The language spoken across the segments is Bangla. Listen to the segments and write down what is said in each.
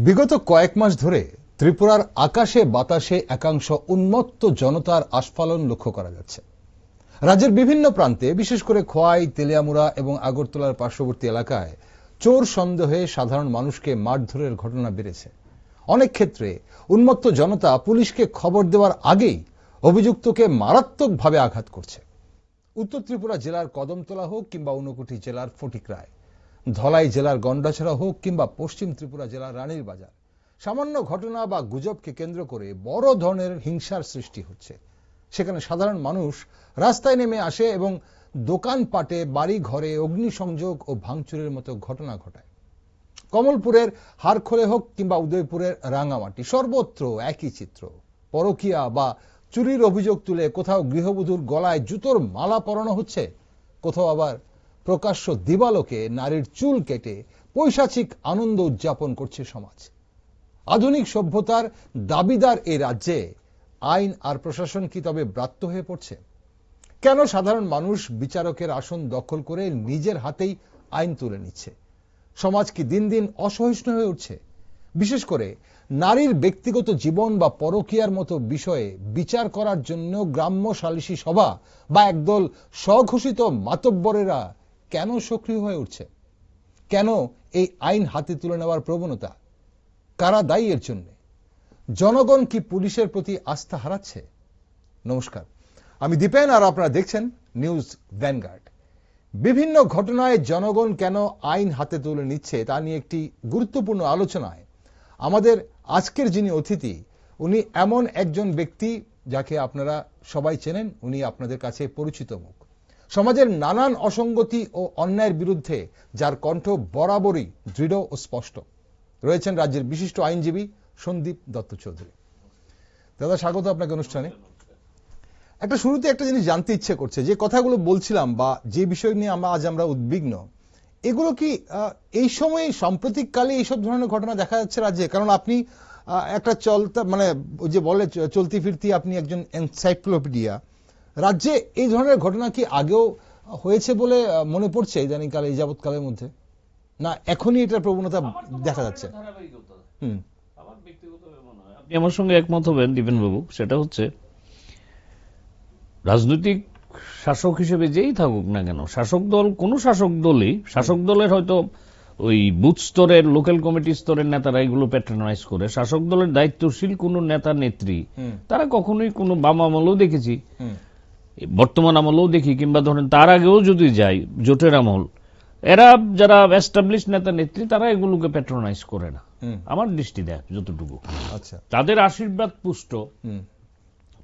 বিগত কয়েক মাস ধরে ত্রিপুরার আকাশে বাতাসে একাংশ উন্মত্ত জনতার আস্ফালন লক্ষ্য করা যাচ্ছে। রাজ্যের বিভিন্ন প্রান্তে বিশেষ করে খোয়াই, তেলিয়ামুড়া এবং আগরতলার পার্শ্ববর্তী এলাকায় চোর সন্দেহে সাধারণ মানুষকে মারধরের ঘটনা বেড়েছে। অনেক ক্ষেত্রে উন্মত্ত জনতা পুলিশকে খবর দেওয়ার আগেই অভিযুক্তকে মারাত্মকভাবে আঘাত করছে। উত্তর ত্রিপুরা জেলার কদমতলা হোক কিংবা ঊনকোটি জেলার ফটিকরায়, ধলাই জেলার গন্ডাছড়া হোক কিংবা পশ্চিম ত্রিপুরা জেলার রানীর বাজার, সামান্য ঘটনা বা গুজবকে কেন্দ্র করে বড় ধরনের হিংসার সৃষ্টি হচ্ছে। সেখানে সাধারণ মানুষ রাস্তায় নেমে আসে এবং দোকানপাটে, বাড়ি ঘরে অগ্নিসংযোগ ও ভাঙচুরের মতো ঘটনা ঘটায়। কমলপুরের হারখোলে হোক কিংবা উদয়পুরের রাঙামাটি, সর্বত্র একই চিত্র। পরকীয়া বা চুরির অভিযোগ তুলে কোথাও গৃহবধূর গলায় জুতোর মালা পরানো হচ্ছে, কোথাও আবার প্রকাশ্য দিবালোকে নারীর চুল কেটে পৈশাচিক আনন্দ উদযাপন করছে সমাজ। আধুনিক সভ্যতার দাবিদার এই রাজ্যে আইন আর প্রশাসন কি তবে ব্রাত্য হয়ে পড়ছে? কেন সাধারণ মানুষ বিচারকের আসন দখল করে নিজের হাতেই আইন তুলে নিচ্ছে? সমাজ কি দিন দিন অসহিষ্ণু হয়ে উঠছে? বিশেষ করে নারীর ব্যক্তিগত জীবন বা পরকীয়ার মতো বিষয়ে বিচার করার জন্য গ্রাম্য সালিশি সভা বা একদল স্বঘোষিত মাতব্বরেরা কেন সক্রিয় হয়ে উঠছে? কেন এই আইন হাতে তুলে নেওয়ার প্রবণতা? কারা দায়ী এর জন্য? জনগণ কি পুলিশের প্রতি আস্থা হারাচ্ছে? নমস্কার, আমি দীপেন আর আপনারা দেখছেন নিউজ ভ্যানগার্ড। বিভিন্ন ঘটনায় জনগণ কেন আইন হাতে তুলে নিচ্ছে তা নিয়ে একটি গুরুত্বপূর্ণ আলোচনায় আমাদের আজকের যিনি অতিথি, উনি এমন একজন ব্যক্তি যাকে আপনারা সবাই চেনেন। উনি আপনাদের কাছে পরিচিত মুখ। সমাজের নানান অসঙ্গতি ও অন্যায়ের বিরুদ্ধে যার কণ্ঠ বরাবরই দৃঢ় ও স্পষ্ট। রয়েছেন রাজ্যের বিশিষ্ট আইনজীবী সন্দীপ দত্ত চৌধুরী। দাদা, স্বাগত আপনাকে অনুষ্ঠানে। একটা শুরুতে একটা জিনিস জানতে ইচ্ছে করছে, যে কথাগুলো বলছিলাম বা যে বিষয় নিয়ে আমরা উদ্বিগ্ন, এগুলো কি এই সময়ে সাম্প্রতিককালে এইসব ধরনের ঘটনা দেখা যাচ্ছে রাজ্যে? কারণ আপনি একটা ওই যে বলে চলতি ফিরতি, আপনি একজন এনসাইক্লোপিডিয়া। রাজ্যে এই ধরনের ঘটনা কি আগেও হয়েছে বলে মনে পড়ছে ইদানিংকালে, এই যাবৎকালের মধ্যে, না এখনই এটার প্রবণতা দেখা যাচ্ছে? আমার ব্যক্তিগতভাবে মনে হয় আপনি আমার সঙ্গে একমত হবেন দীপেন বাবু। সেটা হচ্ছে, রাজনৈতিক শাসক হিসেবে যেই থাকুক না কেন, শাসক দল, কোন শাসক দলই, শাসক দলের হয়তো ওই বুথ স্তরের, লোকাল কমিটি স্তরের নেতারা এগুলো প্যাট্রোনাইজ করে, শাসক দলের দায়িত্বশীল কোন নেতা নেত্রী তারা কখনোই, কোনো বাম আমলেও দেখেছি, বর্তমান আমলেও দেখি, কিংবা ধরেন তার আগেও যদি যাই জোটের আমল, এরা যারা এস্টাবলিশ নেতা নেত্রী তারা এগুলোকে প্যাট্রোনাইজ করে না আমার দৃষ্টি দেয় যতটুকু। আচ্ছা, তাদের আশীর্বাদ পুষ্ট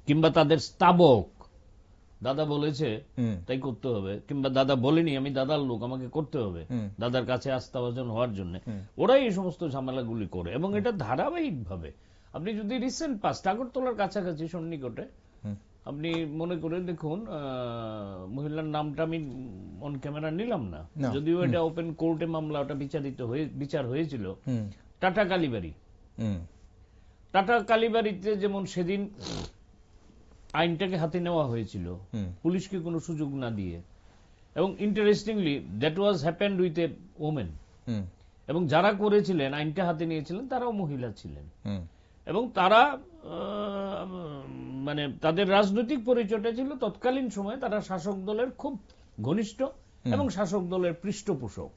কিংবা তাদের স্তাবক, দাদা বলেছে তাই করতে হবে, কিংবা দাদা বলেনি আমি দাদার লোক আমাকে করতে হবে, দাদার কাছে আস্থাভাজন হওয়ার জন্য ওরাই এই সমস্ত ঝামেলাগুলি করে। এবং এটা ধারাবাহিক ভাবে, আপনি যদি রিসেন্ট পাস্ট আগরতলার কাছাকাছি সন্নিকটে আপনি মনে করে দেখুন, মহিলার নামটা আমি অন ক্যামেরা নিলাম না, যদিও এটা ওপেন কোর্টে মামলা, ওটা বিচার হয়েছিল, টাটা কালীবাড়ি। টাটা কালীবাড়িতে যেমন সেদিন আইনটাকে হাতে নেওয়া হয়েছিল পুলিশকে কোনো সুযোগ না দিয়ে, এবং interestingly that was happened with a women, এবং যারা করেছিলেন, আইনটা হাতে নিয়েছিলেন, তারাও মহিলা ছিলেন, এবং তারা মানে তাদের রাজনৈতিক পরিচয়টা ছিল তৎকালীন সময়ে তারা শাসক দলের খুব ঘনিষ্ঠ এবং শাসক দলের পৃষ্ঠপোষক।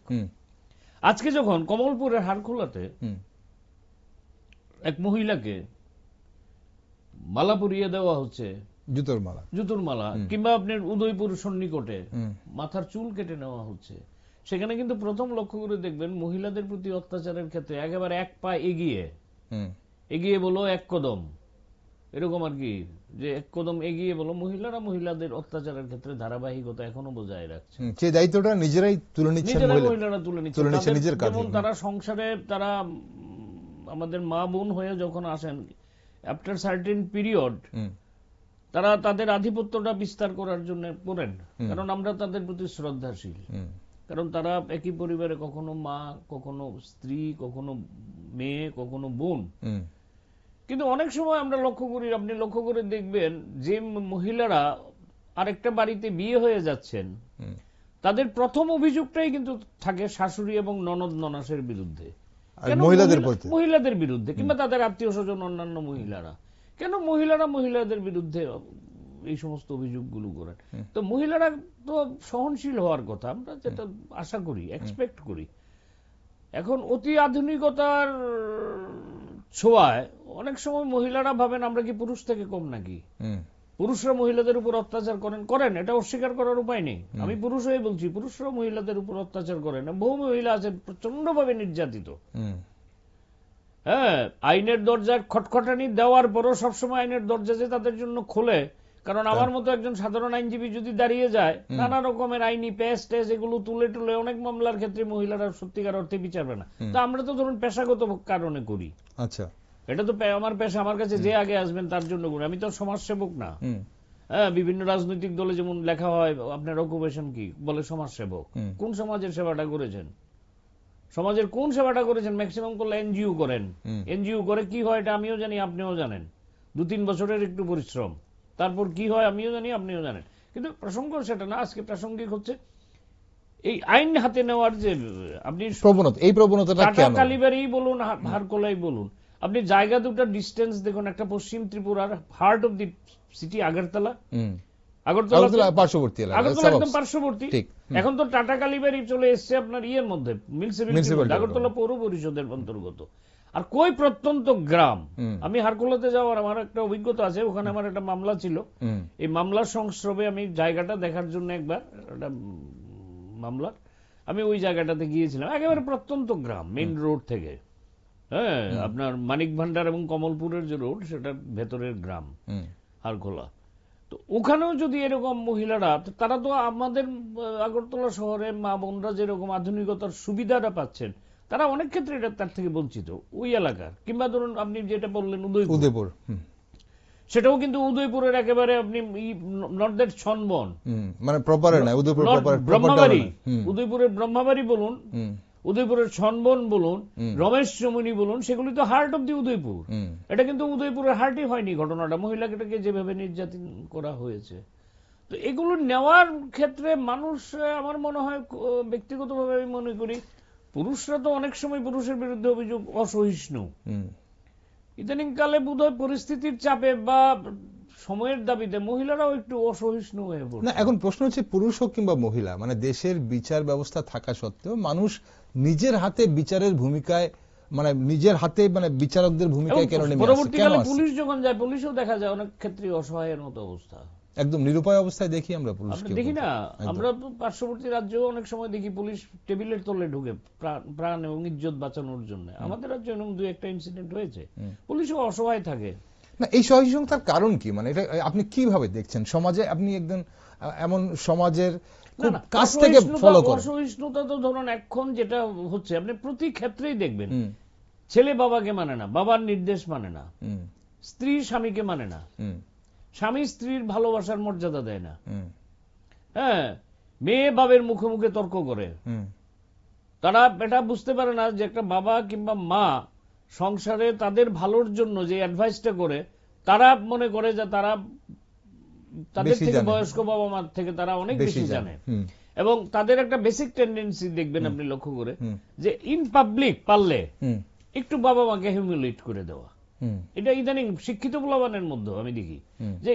আজকে যখন কমলপুরের হারখোলাতে এক মহিলাকে মালা পরিয়ে দেওয়া হচ্ছে, জুতোর মালা, কিংবা আপনার উদয়পুর সন্নিকটে মাথার চুল কেটে নেওয়া হচ্ছে, সেখানে কিন্তু প্রথম লক্ষ্য করে দেখবেন মহিলাদের প্রতি অত্যাচারের ক্ষেত্রে একেবারে এক পা এগিয়ে বলো এক কদম, এরকম আর কি, যে এক কদম এগিয়ে বলো, মহিলারা মহিলাদের অত্যাচারের ক্ষেত্রে ধারাবাহিকতা এখনো বজায় রাখছে। সেই দায়িত্বটা নিজেরাই তুলে নিচ্ছে, মহিলারা তুলে নিচ্ছে নিজের কাজে। যেমন তারা সংসারে, তারা আমাদের মা বোন হয়ে যখন আসেন, আফটার সার্টেন পিরিয়ড তারা তাদের আধিপত্যটা বিস্তার করার জন্য করেন, কারণ আমরা তাদের প্রতি শ্রদ্ধাশীল, কারণ তারা একই পরিবারে কখনো মা, কখনো স্ত্রী, কখনো মেয়ে, কখনো বোন। কিন্তু অনেক সময় আমরা লক্ষ্য করি, আপনি লক্ষ্য করে দেখবেন, যে মহিলারা আরেকটা বাড়িতে বিয়ে হয়ে যাচ্ছেন, তাদের প্রথম অভিযোগটাই কিন্তু থাকে শাশুড়ি এবং ননদ ননাসের বিরুদ্ধে। মহিলাদের বিরুদ্ধে কিংবা তাদের আত্মীয় স্বজন অন্যান্য মহিলারা, কেন মহিলারা মহিলাদের বিরুদ্ধে এই সমস্ত অভিযোগগুলো করেন? তো মহিলারা তো সহনশীল হওয়ার কথা, আমরা যেটা আশা করি, এক্সপেক্ট করি। এখন অতি আধুনিকতার ছোঁয়ায় অনেক সময় মহিলারা ভাবেন আমরা কি পুরুষ থেকে কম নাকি, পুরুষরা মহিলাদের উপর অত্যাচার করেন, এটা অস্বীকার করার উপায় নেই। আমি পুরুষ হয়ে বলছি, পুরুষরা মহিলাদের উপর অত্যাচার করেন, বহু মহিলা আছে প্রচন্ডভাবে নির্যাতিত। হ্যাঁ, আইনের দরজায় খটখটানি দেওয়ার পরও সবসময় আইনের দরজা যে তাদের জন্য খোলে, কারণ আমার মতো একজন সাধারণ আইনজীবী যদি দাঁড়িয়ে যায়, নানা রকমের আইনি পেস টেস এগুলো তুলে টুলে অনেক মামলার ক্ষেত্রে মহিলারা সত্যিকার অর্থে বিচার পায় না। তো আমরা তো ধরুন পেশাগত কারণে করি, আচ্ছা এটা তো আমার পেশা, আমার কাছে যে আগে আসবেন তার জন্য করি, আমি তো সমাজসেবক না। হ্যাঁ, বিভিন্ন রাজনৈতিক দলে যেমন লেখা হয় আপনার অকুপেশন কি, বলে সমাজসেবক। কোন সমাজের সেবাটা করেছেন? সমাজের কোন সেবাটা করেছেন? ম্যাক্সিমাম করলে এনজিও করেন। এনজিও করে কি হয় এটা আমিও জানি, আপনিও জানেন। 2-3 বছরের একটু পরিশ্রম, তারপর কি হয় আমিও জানি, আপনিও জানেন। কিন্তু প্রসঙ্গ সেটা না, আজকে প্রাসঙ্গিক হচ্ছে এই আইন হাতে নেওয়ার যে আপনি প্রবণতা, টাটা কালীবাড়ি বলুন, হারকোলাই বলুন, আপনি জায়গা দুটার ডিস্টেন্স দেখুন। একটা পশ্চিম ত্রিপুরার heart of the city Agartala, Agartala একদম পার্শ্ববর্তী। এখন তো টাটা কালীবাড়ি চলে এসছে আপনার ইয়ের মধ্যে, মিউনিসিপ্যালিটি, আগরতলা পৌর পরিষদের অন্তর্গত। আর কই প্রত্যন্ত গ্রাম। আমি হারকুলাতে যাওয়ার আমার একটা অভিজ্ঞতা আছে, ওখানে আমার একটা মামলা ছিল। এই মামলার সংস্রবে আমি জায়গাটা দেখার জন্য একবার একটা মামলার আমি ওই জায়গাটাতে গিয়েছিলাম, একেবারে প্রত্যন্ত গ্রাম, মেইন রোড থেকে। হ্যাঁ, আপনার মানিক ভান্ডার এবং কমলপুরের যে রোড, সেটার ভেতরের গ্রাম হারকোলা। তো ওখানেও যদি এরকম মহিলারা, তারা তো আমাদের আগরতলা শহরে মা বোনরা যেরকম আধুনিকতার সুবিধাটা পাচ্ছেন, তারা অনেক ক্ষেত্রে এটা তার থেকে বঞ্চিত ওই এলাকার। কিংবা ধরুন আপনি যেটা বললেন উদয়পুর, সেটাও কিন্তু উদয়পুরের একেবারে আপনি নট দ্যাট ছনবন, মানে প্রপার না, উদয়পুর ব্রহ্মাবাড়ি, উদয়পুরের ব্রহ্মাবাড়ি বলুন, উদয়পুরের ছনবন বলুন, রমেশ চমুনি বলুন, সেগুলি তো হার্ট অব দি উদয়পুর। এটা কিন্তু উদয়পুরের হার্টই হয়নি ঘটনাটা, মহিলাকে যেভাবে নির্যাতন করা হয়েছে। তো এগুলো নেওয়ার ক্ষেত্রে মানুষ, আমার মনে হয় ব্যক্তিগতভাবে আমি মনে করি, পুরুষরা তো অনেক সময় পুরুষের বিরুদ্ধে অভিযোগ অসহিষ্ণু, ইদানিং কালে বোধহয় পরিস্থিতির চাপে বা সময়ের দাবিতে মহিলারাও একটু অসহিষ্ণু হয়ে পড়ছে। না, এখন প্রশ্ন হচ্ছে পুরুষ হোক কিংবা মহিলা, মানে দেশের বিচার ব্যবস্থা থাকা সত্ত্বেও মানুষ নিজের হাতে বিচারের ভূমিকায়, মানে নিজের হাতে মানে বিচারকদের ভূমিকায় কেন নেমে আসে? পরবর্তীকালে পুলিশ যখন যায়, পুলিশও দেখা যায় অনেক ক্ষেত্রে অসহায়ের মতো অবস্থা, একদম নিরুপায় অবস্থায় দেখি আমরা পুলিশকে, দেখি না? আমরা পার্শ্ববর্তী রাজ্যেও অনেক সময় দেখি পুলিশ টেবিলের তলে ঢুকে প্রাণ এবং ইজ্জত বাঁচানোর জন্য। আমাদের রাজ্যে এরকম 2-1টা ইনসিডেন্ট হয়েছে, পুলিশও অসহায় থাকে। না, এই সহিংসতার কারণ কি, মানে এটা আপনি কিভাবে দেখছেন সমাজে? আপনি একদম এমন সমাজের কাছ থেকে ফলো করেন। অসহিষ্ণুতা তো ধরুন এখন যেটা হচ্ছে, আপনি প্রতি ক্ষেত্রেই দেখবেন, ছেলে বাবাকে মানে না, বাবার নির্দেশ মানে না, স্ত্রী স্বামীকে মানে না, স্বামী স্ত্রীর ভালোবাসার মর্যাদা দেয় না, হ্যাঁ, মেয়ে বাবের মুখে মুখে তর্ক করে। তারা এটা বুঝতে পারে না যে একটা বাবা কিংবা মা সংসারে তাদের ভালোর জন্য যে অ্যাডভাইসটা করে, তারা মনে করে যে তারা তাদের থেকে বয়স্ক বাবা মার থেকে তারা অনেক বেশি জানে। এবং তাদের একটা বেসিক টেন্ডেন্সি দেখবেন আপনি লক্ষ্য করে, যে ইন পাবলিক পারলে একটু বাবা মাকে হিউমিলেট করে দেওয়া। এটা ইদানিং শিক্ষিত পোলাপানের মধ্যে আমি দেখি যে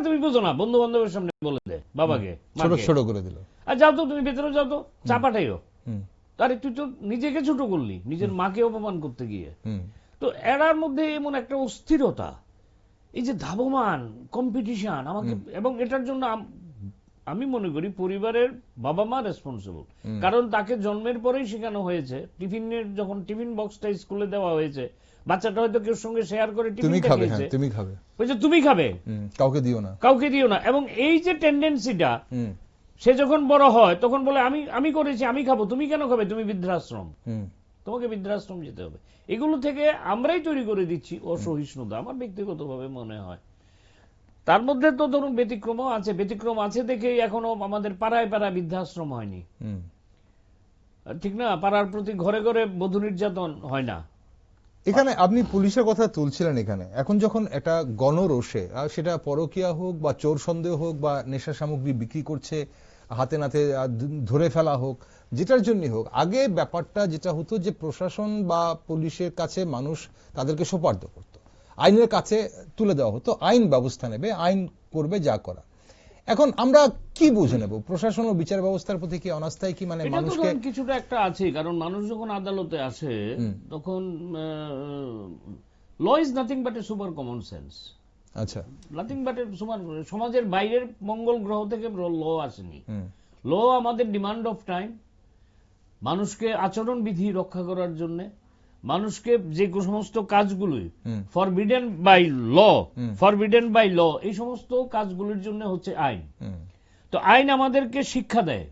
তুমি বুঝো না, বন্ধু বান্ধবের সামনে বলে দেয় বাবাকে, ছোট করে দিল, আর যাও তো তুমি ভেতরে যাও তো, চা পাঠাইও। তারে তুই তো নিজেকে ছোট করলি, নিজের মাকে অপমান করতে গিয়ে। তো এরার মধ্যে এমন একটা অস্থিরতা, এই যে ধাবমান কম্পিটিশন আমাকে, এবং এটার জন্য আমি মনে করি পরিবারের বাবা মা রেসপন্সিবল। কারণ তাকে জন্মের পরেই শেখানো হয়েছে, টিফিনের যখন টিফিন বক্সটা স্কুলে দেওয়া হয়েছে, বাচ্চাটা হয়তো কেউ সঙ্গে শেয়ার করে টিফিনটা খেয়েছে, তুমি খাবে, কাউকে দিও না। এবং এই যে টেন্ডেন্সিটা, সে যখন বড় হয় তখন বলে আমি করেছি, আমি খাবো, তুমি কেন খাবে, তুমি বৃদ্ধাশ্রম, তোমাকে বৃদ্ধাশ্রম যেতে হবে। এগুলো থেকে আমরাই তৈরি করে দিচ্ছি অসহিষ্ণুতা, আমার ব্যক্তিগতভাবে মনে হয়। তার মধ্যে তো ধরুন ব্যতিক্রম আছে দেখেই এখনো আমাদের পাড়ায় পাড়ায় বৃদ্ধাশ্রম হয়নি, ঠিক না? পাড়ার প্রতি ঘরে ঘরে বধূ নির্যাতন হয় না। এখানে আপনি পুলিশের কথা তুলছিলেন, এখানে এখন যখন একটা গণরোষে, সেটা পরকীয়া হোক বা চোর সন্দেহ হোক বা নেশা সামগ্রী বিক্রি করছে হাতে নাতে ধরে ফেলা হোক, যেটার জন্যই হোক, আগে ব্যাপারটা যেটা হতো যে প্রশাসন বা পুলিশের কাছে মানুষ তাদেরকে সোপার্দ করত, আইনের কাছে তুলে দেওয়া হতো, আইন ব্যবস্থা নেবে, আইন করবে যা করা। এখন আমরা কি বুঝে নেব প্রশাসন ও বিচার ব্যবস্থার প্রতি কি অনাস্থায় কি, মানে মানুষকে কিছুটা একটা আছে, কারণ মানুষ যখন আদালতে আসে তখন law is nothing but a super common sense. আচ্ছা, নাথিং বাট এ সুপার, সমাজের বাইরের মঙ্গল গ্রহ থেকে ল আসেনি। ল আমাদের ডিমান্ড অফ টাইম, মানুষকে আচরণ বিধি রক্ষা করার জন্য, মানুষকে যে সমস্ত কাজগুলোই ফরবিডেন বাই ল, এই সমস্ত কাজগুলোর জন্য হচ্ছে আইন। তো আইন আমাদেরকে শিক্ষা দেয়,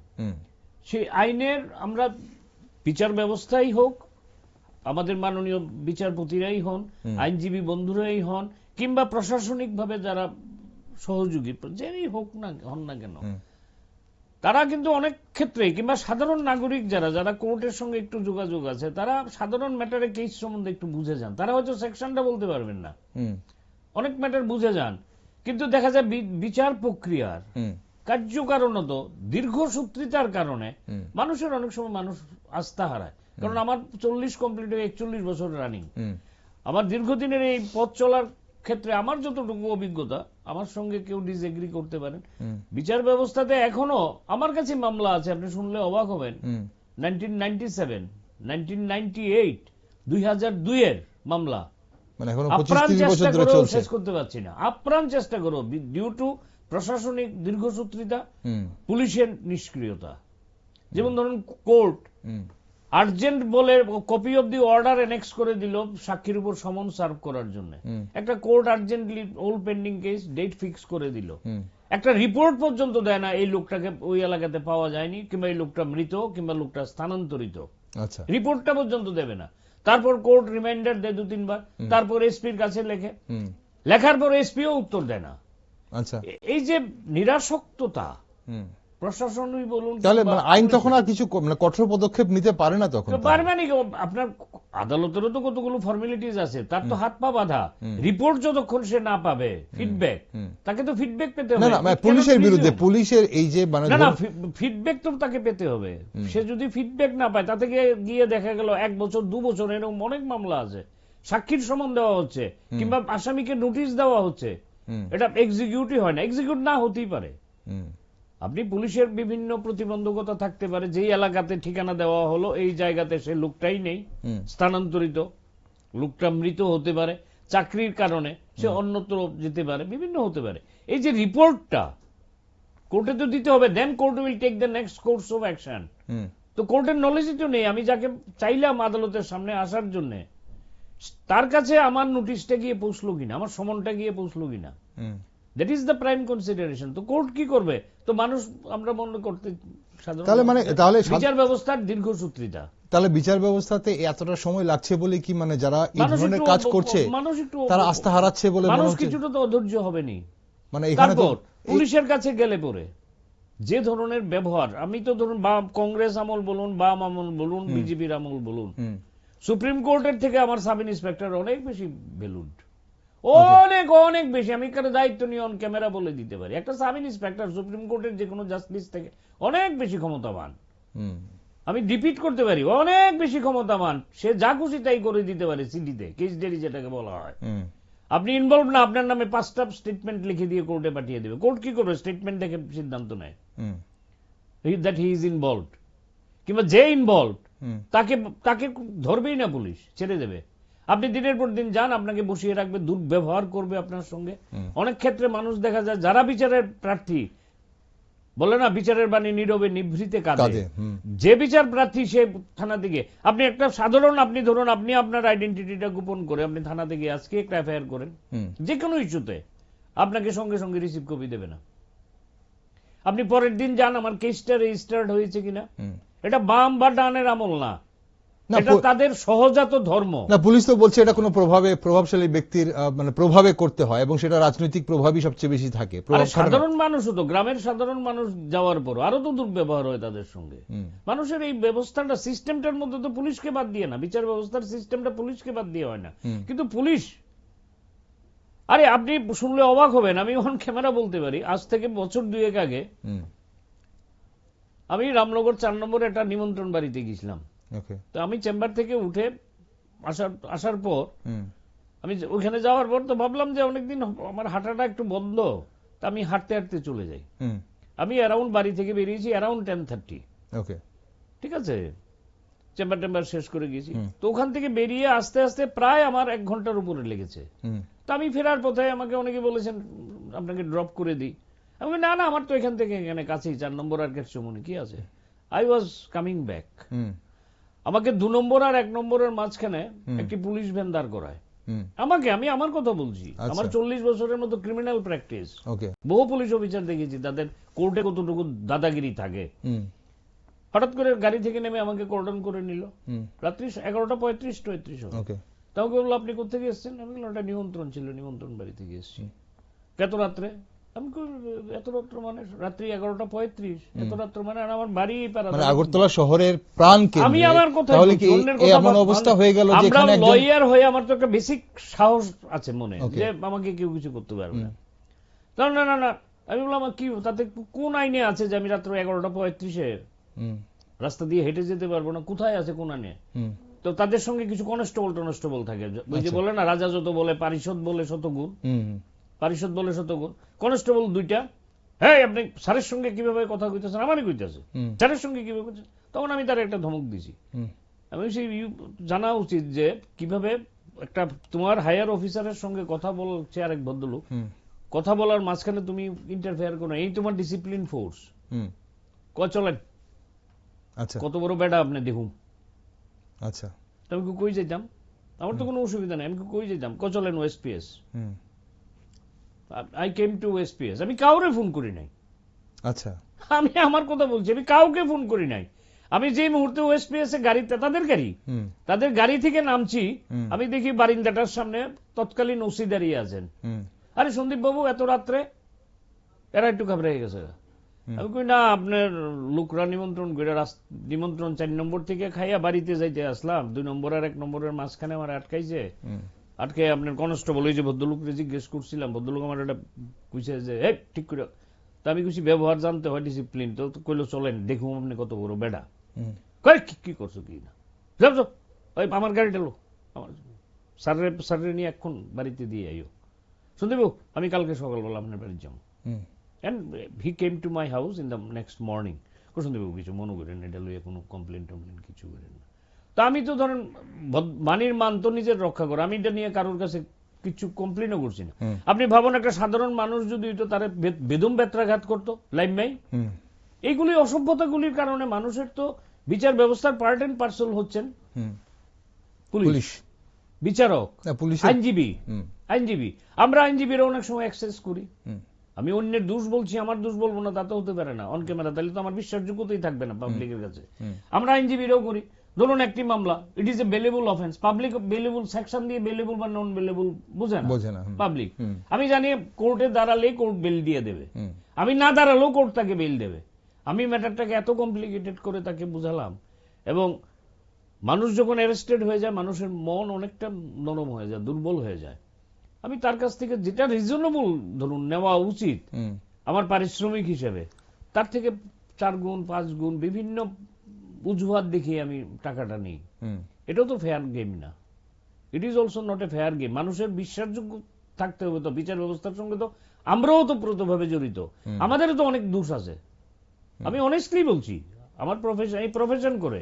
সেই আইনের আমরা বিচার ব্যবস্থাই হোক, আমাদের মাননীয় বিচারপতিরাই হন, আইনজীবী বন্ধুরাই হন, কিংবা প্রশাসনিকভাবে যারা সহযোগী যেই হোক না হন না কেন, তারা কিন্তু অনেক ক্ষেত্রে, কিংবা সাধারণ নাগরিক যারা কোর্টের সঙ্গে একটু যোগাযোগ আছে, তারা সাধারণ ম্যাটারে কেস সম্বন্ধে একটু বুঝে যান। তারা হয়তো সেকশনটা বলতে পারবেন না, অনেক ম্যাটার বুঝে যান, কিন্তু দেখা যায় বিচার প্রক্রিয়ার কার্যকারণত দীর্ঘসূত্রিতার কারণে মানুষের অনেক সময় মানুষ আস্থা হারায়। কারণ আমার 40 কমপ্লিট হয়ে 41 বছর রানিং, আমার দীর্ঘদিনের এই পথ চলার ক্ষেত্রে আমার যতটুকু অভিজ্ঞতা, আমার সঙ্গে কেউ ডিসএগ্রি করতে পারেন, বিচার ব্যবস্থাতে এখনো আমার কাছে মামলা আছে, আপনি শুনলে অবাক হবেন, 1997, 1998, 2002 এর মামলা, আপ্রাণ চেষ্টা করেও শেষ করতে পারছি না, আপ্রাণ চেষ্টা করো, ডিউ টু প্রশাসনিক দীর্ঘসূত্রিতা, পুলিশের নিষ্ক্রিয়তা। যেমন ধরুন কোর্ট আর্জেন্ট বলে copy of the order annex করে দিল সাক্ষীর উপর সমন সার্ভ করার জন্য, একটা court urgently old pending case date fix করে দিল, একটা রিপোর্ট পর্যন্ত দেয় না এই লোকটাকে ওই এলাকাতে পাওয়া যায়নি, কিংবা এই লোকটা মৃত, কিংবা লোকটা স্থানান্তরিত, রিপোর্টটা পর্যন্ত দেবে না। তারপর কোর্ট রিমাইন্ডার দেয় 2-3 বার, তারপর এসপির কাছে লেখার পর এসপিও উত্তর দেয় না। এই যে নিরাসক্ততা প্রশাসনই বলুন, তাহলে আইন তখন আর কিছু কঠোর পদক্ষেপ নিতে পারে না, তখন পারবে না। আপনার আদালতেরও তো কতগুলো ফর্মালিটিস আছে, তার তো হাত পা বাঁধা, রিপোর্ট যতক্ষণ সে না পাবে, ফিডব্যাক, তাকে তো ফিডব্যাক পেতে হবে। না, পুলিশের বিরুদ্ধে পুলিশের এই যে না ফিডব্যাক তো তাকে পেতে হবে। সে যদি ফিডব্যাক না পায়, তাতে গিয়ে দেখা গেল 1 বছর 2 বছর, এরকম অনেক মামলা আছে, সাক্ষীর সমন দেওয়া হচ্ছে, কিংবা আসামিকে নোটিশ দেওয়া হচ্ছে, এটা এক্সিকিউটিভ হয় না। এক্সিকিউট না হতেই পারে, আপনি পুলিশের বিভিন্ন প্রতিবন্ধকতা থাকতে পারে, যেই এলাকাতে ঠিকানা দেওয়া হলো এই জায়গাতে সে লোকটাই নেই, স্থানান্তরিত, লোকটা মৃত হতে পারে, চাকরির কারণে সে অন্যত্র যেতে পারে, বিভিন্ন হতে পারে। এই যে রিপোর্টটা কোর্টে তো দিতে হবে, then court will take the next course of action. তো কোর্টের নলেজই তো নেই, আমি যাকে চাইলাম আদালতের সামনে আসার জন্য, তার কাছে আমার নোটিশটা গিয়ে পৌঁছলো কিনা, আমার সমনটা গিয়ে পৌঁছলো কিনা, that is the prime consideration. তো কোর্ট কি করবে? তো মানুষ আমরা মনে করতে তাহলে বিচার ব্যবস্থার দীর্ঘসূত্রিতা, তাহলে বিচার ব্যবস্থাতে এতটা সময় লাগছে বলে কি, মানে যারা এই ধরনের কাজ করছে তারা আস্থা হারাচ্ছে বলে মানুষ কিছুটা তো অধৈর্য হবেনি। মানে এখানে তো পুলিশের কাছে গেলে পরে যে ধরনের ব্যবহার, আমি তো ধরুন বা কংগ্রেস আমল বলুন, বাম আমল বলুন, বিজেপির আমল বলুন, সুপ্রিম কোর্টের থেকে আমার সাব ইন্সপেক্টর অনেক বেশি ভ্যালুড, অনেক অনেক বেশি। আমি কারো দায়িত্ব নিয়ে অন ক্যামেরা বলে দিতে পারি, একটা সাব ইন্সপেক্টর সুপ্রিম কোর্টের যে কোনো জাস্টিস থেকে অনেক বেশি ক্ষমতাবান, আমি রিপিট করতে পারি, অনেক বেশি ক্ষমতাবান। সে যা খুশি তাই করে দিতে পারে, সিডিতে কেস ডেরি যেটাকে বলা হয়। আপনি ইনভলভ না, আপনার নামে 5টা স্টেটমেন্ট লিখে দিয়ে কোর্টে পাঠিয়ে দেবে। কোর্ট কি করবে? স্টেটমেন্ট দেখে সিদ্ধান্ত নেয় দ্যাট হি ইজ ইনভলভড, কিংবা যে ইনভলভড তাকে ধরবেই না, পুলিশ ছেড়ে দেবে। আপনি দিনের পর দিন যান, আপনাকে বসিয়ে রাখবে, দুর্ব্যবহার করবে আপনার সঙ্গে। অনেক ক্ষেত্রে মানুষ দেখা যায় যারা বিচারের প্রার্থী, বলে না বিচারের বাণী নীরবে নিভৃতে কাঁদে, যে বিচার প্রার্থী সে থানা থেকে, আপনি একটা সাধারণ, আপনি ধরুন আপনি আপনার আইডেন্টিটিটা গোপন করে আপনি থানা থেকে আজকে একটা এফআইআর করেন যে কোনো ইস্যুতে, আপনাকে সঙ্গে সঙ্গে রিসিভ কপি দেবে না। আপনি পরের দিন যান আমার কেসটা রেজিস্টার্ড হয়েছে কিনা, এটা বাম বা ডানের আমল না, এটা তাদের সহজাত ধর্ম। না, পুলিশ তো বলছে এটা কোনো প্রভাবশালী ব্যক্তির মানে প্রভাবে করতে হয়, এবং সেটা রাজনৈতিক প্রভাবই সবচেয়ে বেশি থাকে। সাধারণ মানুষও তো, গ্রামের সাধারণ মানুষ যাওয়ার পর আরো তো দুর্ব্যবহার হয় তাদের সঙ্গে। মানুষের এই ব্যবস্থাটা, সিস্টেমটার মধ্যে তো পুলিশকে বাদ দিয়ে না, বিচার ব্যবস্থার সিস্টেমটা পুলিশকে বাদ দিয়ে হয় না, কিন্তু পুলিশ, আরে আপনি শুনলে অবাক হবেন, আমি অন ক্যামেরা বলতে পারি, আজ থেকে বছর 2 আগে আমি রামনগর 4 নম্বরে একটা নিমন্ত্রণ বাড়িতে গেছিলাম। তো আমি চেম্বার থেকে উঠে আসার পর আমি ওখানে যাওয়ার পর তো ভাবলাম যে অনেকদিন আমার হাঁটাটা একটু বন্ধ, তা আমি হাঁটতে হাঁটতে চলে যাই। আমি অ্যারাউন্ড বাড়ি থেকে বেরিয়েছি অ্যারাউন্ড 10:30। ঠিক আছে, চেম্বার শেষ করে গেছি। তো ওখান থেকে বেরিয়ে আস্তে আস্তে প্রায় আমার 1 ঘন্টার উপরে লেগেছে। তো আমি ফেরার পথে আমাকে অনেকে বলেছেন আপনাকে ড্রপ করে দিই। আমি না না, আমার তো এখান থেকে এখানে কাছেই, 4 নম্বর আর গেটসমনি কি আছে। I was coming back. আমাকে 2 নম্বর আর 1 নম্বরের মাঝখানে একটি পুলিশ ভ্যান দাঁড় করায় আমাকে। আমি আমার কথা বলছি, আমার 40 বছরের মতো ক্রিমিনাল প্র্যাকটিস। বহু পুলিশ অফিসার দেখেছি তাদের কোর্টে কতটুকু দাদাগিরি থাকে। হঠাৎ করে গাড়ি থেকে নেমে আমাকে কর্ডন করে নিল রাত্রি 11:35-34। তাকে বললো আপনি কোথেকে এসেছেন? আমি বললাম একটা নিমন্ত্রণ ছিল, নিমন্ত্রণ বাড়ি থেকে এসেছি। কত রাত্রে? আমি এত রাত্র মানে রাত্রি 11:35। এত রাত্র মানে আমার বাড়ি আগরতলা শহরের প্রাণ কেন্দ্রে। আমি আমার কথা এমন অবস্থা হয়ে গেল যে এখানে একজন লয়ার হয়ে আমার তো একটা বেসিক সাহস আছে মনে যে আমাকে কেউ কিছু করতে পারবে না। না না না, আমি বললাম কি তাতে কোন আইনে আছে যে আমি রাত্র 11:35-এ রাস্তা দিয়ে হেঁটে যেতে পারবো না? কোথায় আছে কোন আইনে? তো তাদের সঙ্গে কিছু কনস্টেবল থাকে, ওই যে বলে না রাজা যত বলে পারিষদ বলে শতগুণ, পারিষদ বলে শতগুণ। কনস্টেবল 2টা, হ্যাঁ আপনি স্যারের সঙ্গে কিভাবে কথা কইতেছেন? আমারই কইতেছে স্যারের সঙ্গে কিভাবে কইতেছেন? তখন আমি তার একটা ধমক দিছি। আমি সেই জানা উচিত যে কিভাবে একটা তোমার হায়ার অফিসারের সঙ্গে কথা বলছে আরেক ভদ্রলোক, কথা বলার মাঝখানে তুমি ইন্টারফেয়ার করো, এই তোমার ডিসিপ্লিন ফোর্স। চলেন, কত বড় বেড়া আপনি দেখুন। আচ্ছা, আমি কই যেতাম, আমার তো কোনো অসুবিধা নেই, আমি কই যেতাম, চলেন ওএসপিএস। I came to ওএসপিএস। আমি কাউরে ফোন করি নাই। আচ্ছা, আমি আমার কথা বলছি, আমি কাউকে ফোন করি নাই। আমি যে মুহূর্তে ওএসপিএস এ গাড়িতে, তাদের গাড়ি থেকে নামছি, আমি দেখি বারিন্দাটার সামনে তৎকালীন ওসি দাঁড়িয়ে আছেন। আরে সন্দীপ বাবু এত রাত্রে? এরা একটু ঘাবড়ে গেছে। আমি কই না, আপনার লোকরা নিমন্ত্রণ করে নিমন্ত্রণ 4 নম্বর থেকে খাইয়া বাড়িতে যাইতে আসলাম, 2 নম্বর আর 1 নম্বরের মাঝখানে আমার আটকাইছে। আটকে আপনার কনস্টেবল ওই যে ভদ্রলোকরে জিজ্ঞেস করছিলাম, ভদ্রলোক আমার একটা কইছে যে ঠিক করে। তা আমি কিছু ব্যবহার জানতে হয়, ডিসিপ্লিন। তো কইলো চলেন দেখুন আপনি কত বড় বেড়া। কই কি করছো কি না? যাও ওই আমার গাড়িটা লো, আমার স্যারের নিয়ে এখন বাড়িতে দিয়ে আইও। শুনতে বউ, আমি কালকে সকালবেলা আপনার বাড়ি যাবো। And he came to my house in the next morning. শুনদেবু কিছু মনে করেন, এটা লইয়া কোনো কমপ্লেন কিছু করেন না। তা আমি তো ধরেন বাণীর মান তো নিজের রক্ষা করে, আমি এটা নিয়ে কারোর কাছে কিছু কমপ্লেনও করছি না। আপনি ভাবুন একটা সাধারণ মানুষ যদি তার বেদম বেত্রাঘাত করতো লাইম নাই, এইগুলি অসভ্যতাগুলির কারণে মানুষের তো বিচার ব্যবস্থার পার্ট এন্ড পার্সেল হচ্ছেন পুলিশ, বিচারক, আইনজীবী। আমরা আইনজীবীরা অনেক সময় এক্সেস করি। আমি অন্যের দোষ বলছি, আমার দোষ বলবো না, তা তো হতে পারে না অন ক্যামেরা, তাহলে তো আমার বিশ্বাসযোগ্যতাই থাকবে না পাবলিকের কাছে। আমরা আইনজীবীরাও করি। ধরুন একটি মামলা, it is a bailable offence, public bailable section দিয়ে বেলেবল বা নন বেলেবল বোঝে না পাবলিক। আমি জানি কোর্টে দাঁড়ালে কোর্ট বেল দিয়ে দেবে, আমি না দাঁড়ালেও কোর্ট তাকে বেল দেবে। আমি ম্যাটারটাকে এত কমপ্লিকেটেড করে তাকে বুঝালাম। এবং মানুষ যখন অ্যারেস্টেড হয়ে যায়, মানুষের মন অনেকটা নরম হয়ে যায়, দুর্বল হয়ে যায়। আমি তার কাছ থেকে যেটা রিজনেবল ধরুন নেওয়া উচিত আমার পারিশ্রমিক হিসেবে, তার থেকে 4 গুণ 5 গুণ বিভিন্ন অজুহাত দেখিয়ে আমি টাকাটা নিই। এটাও তো ফেয়ার গেম না। It is also not a fair game. মানুষের বিশ্বাসযোগ্য থাকতে হবে তো বিচার ব্যবস্থার সঙ্গে। তো আমরাও তো প্রতভাবে জড়িত, আমাদেরও তো অনেক দোষ আছে। আমি অনেস্টলি বলছি, আমার প্রফেশন, এই প্রফেশন করে,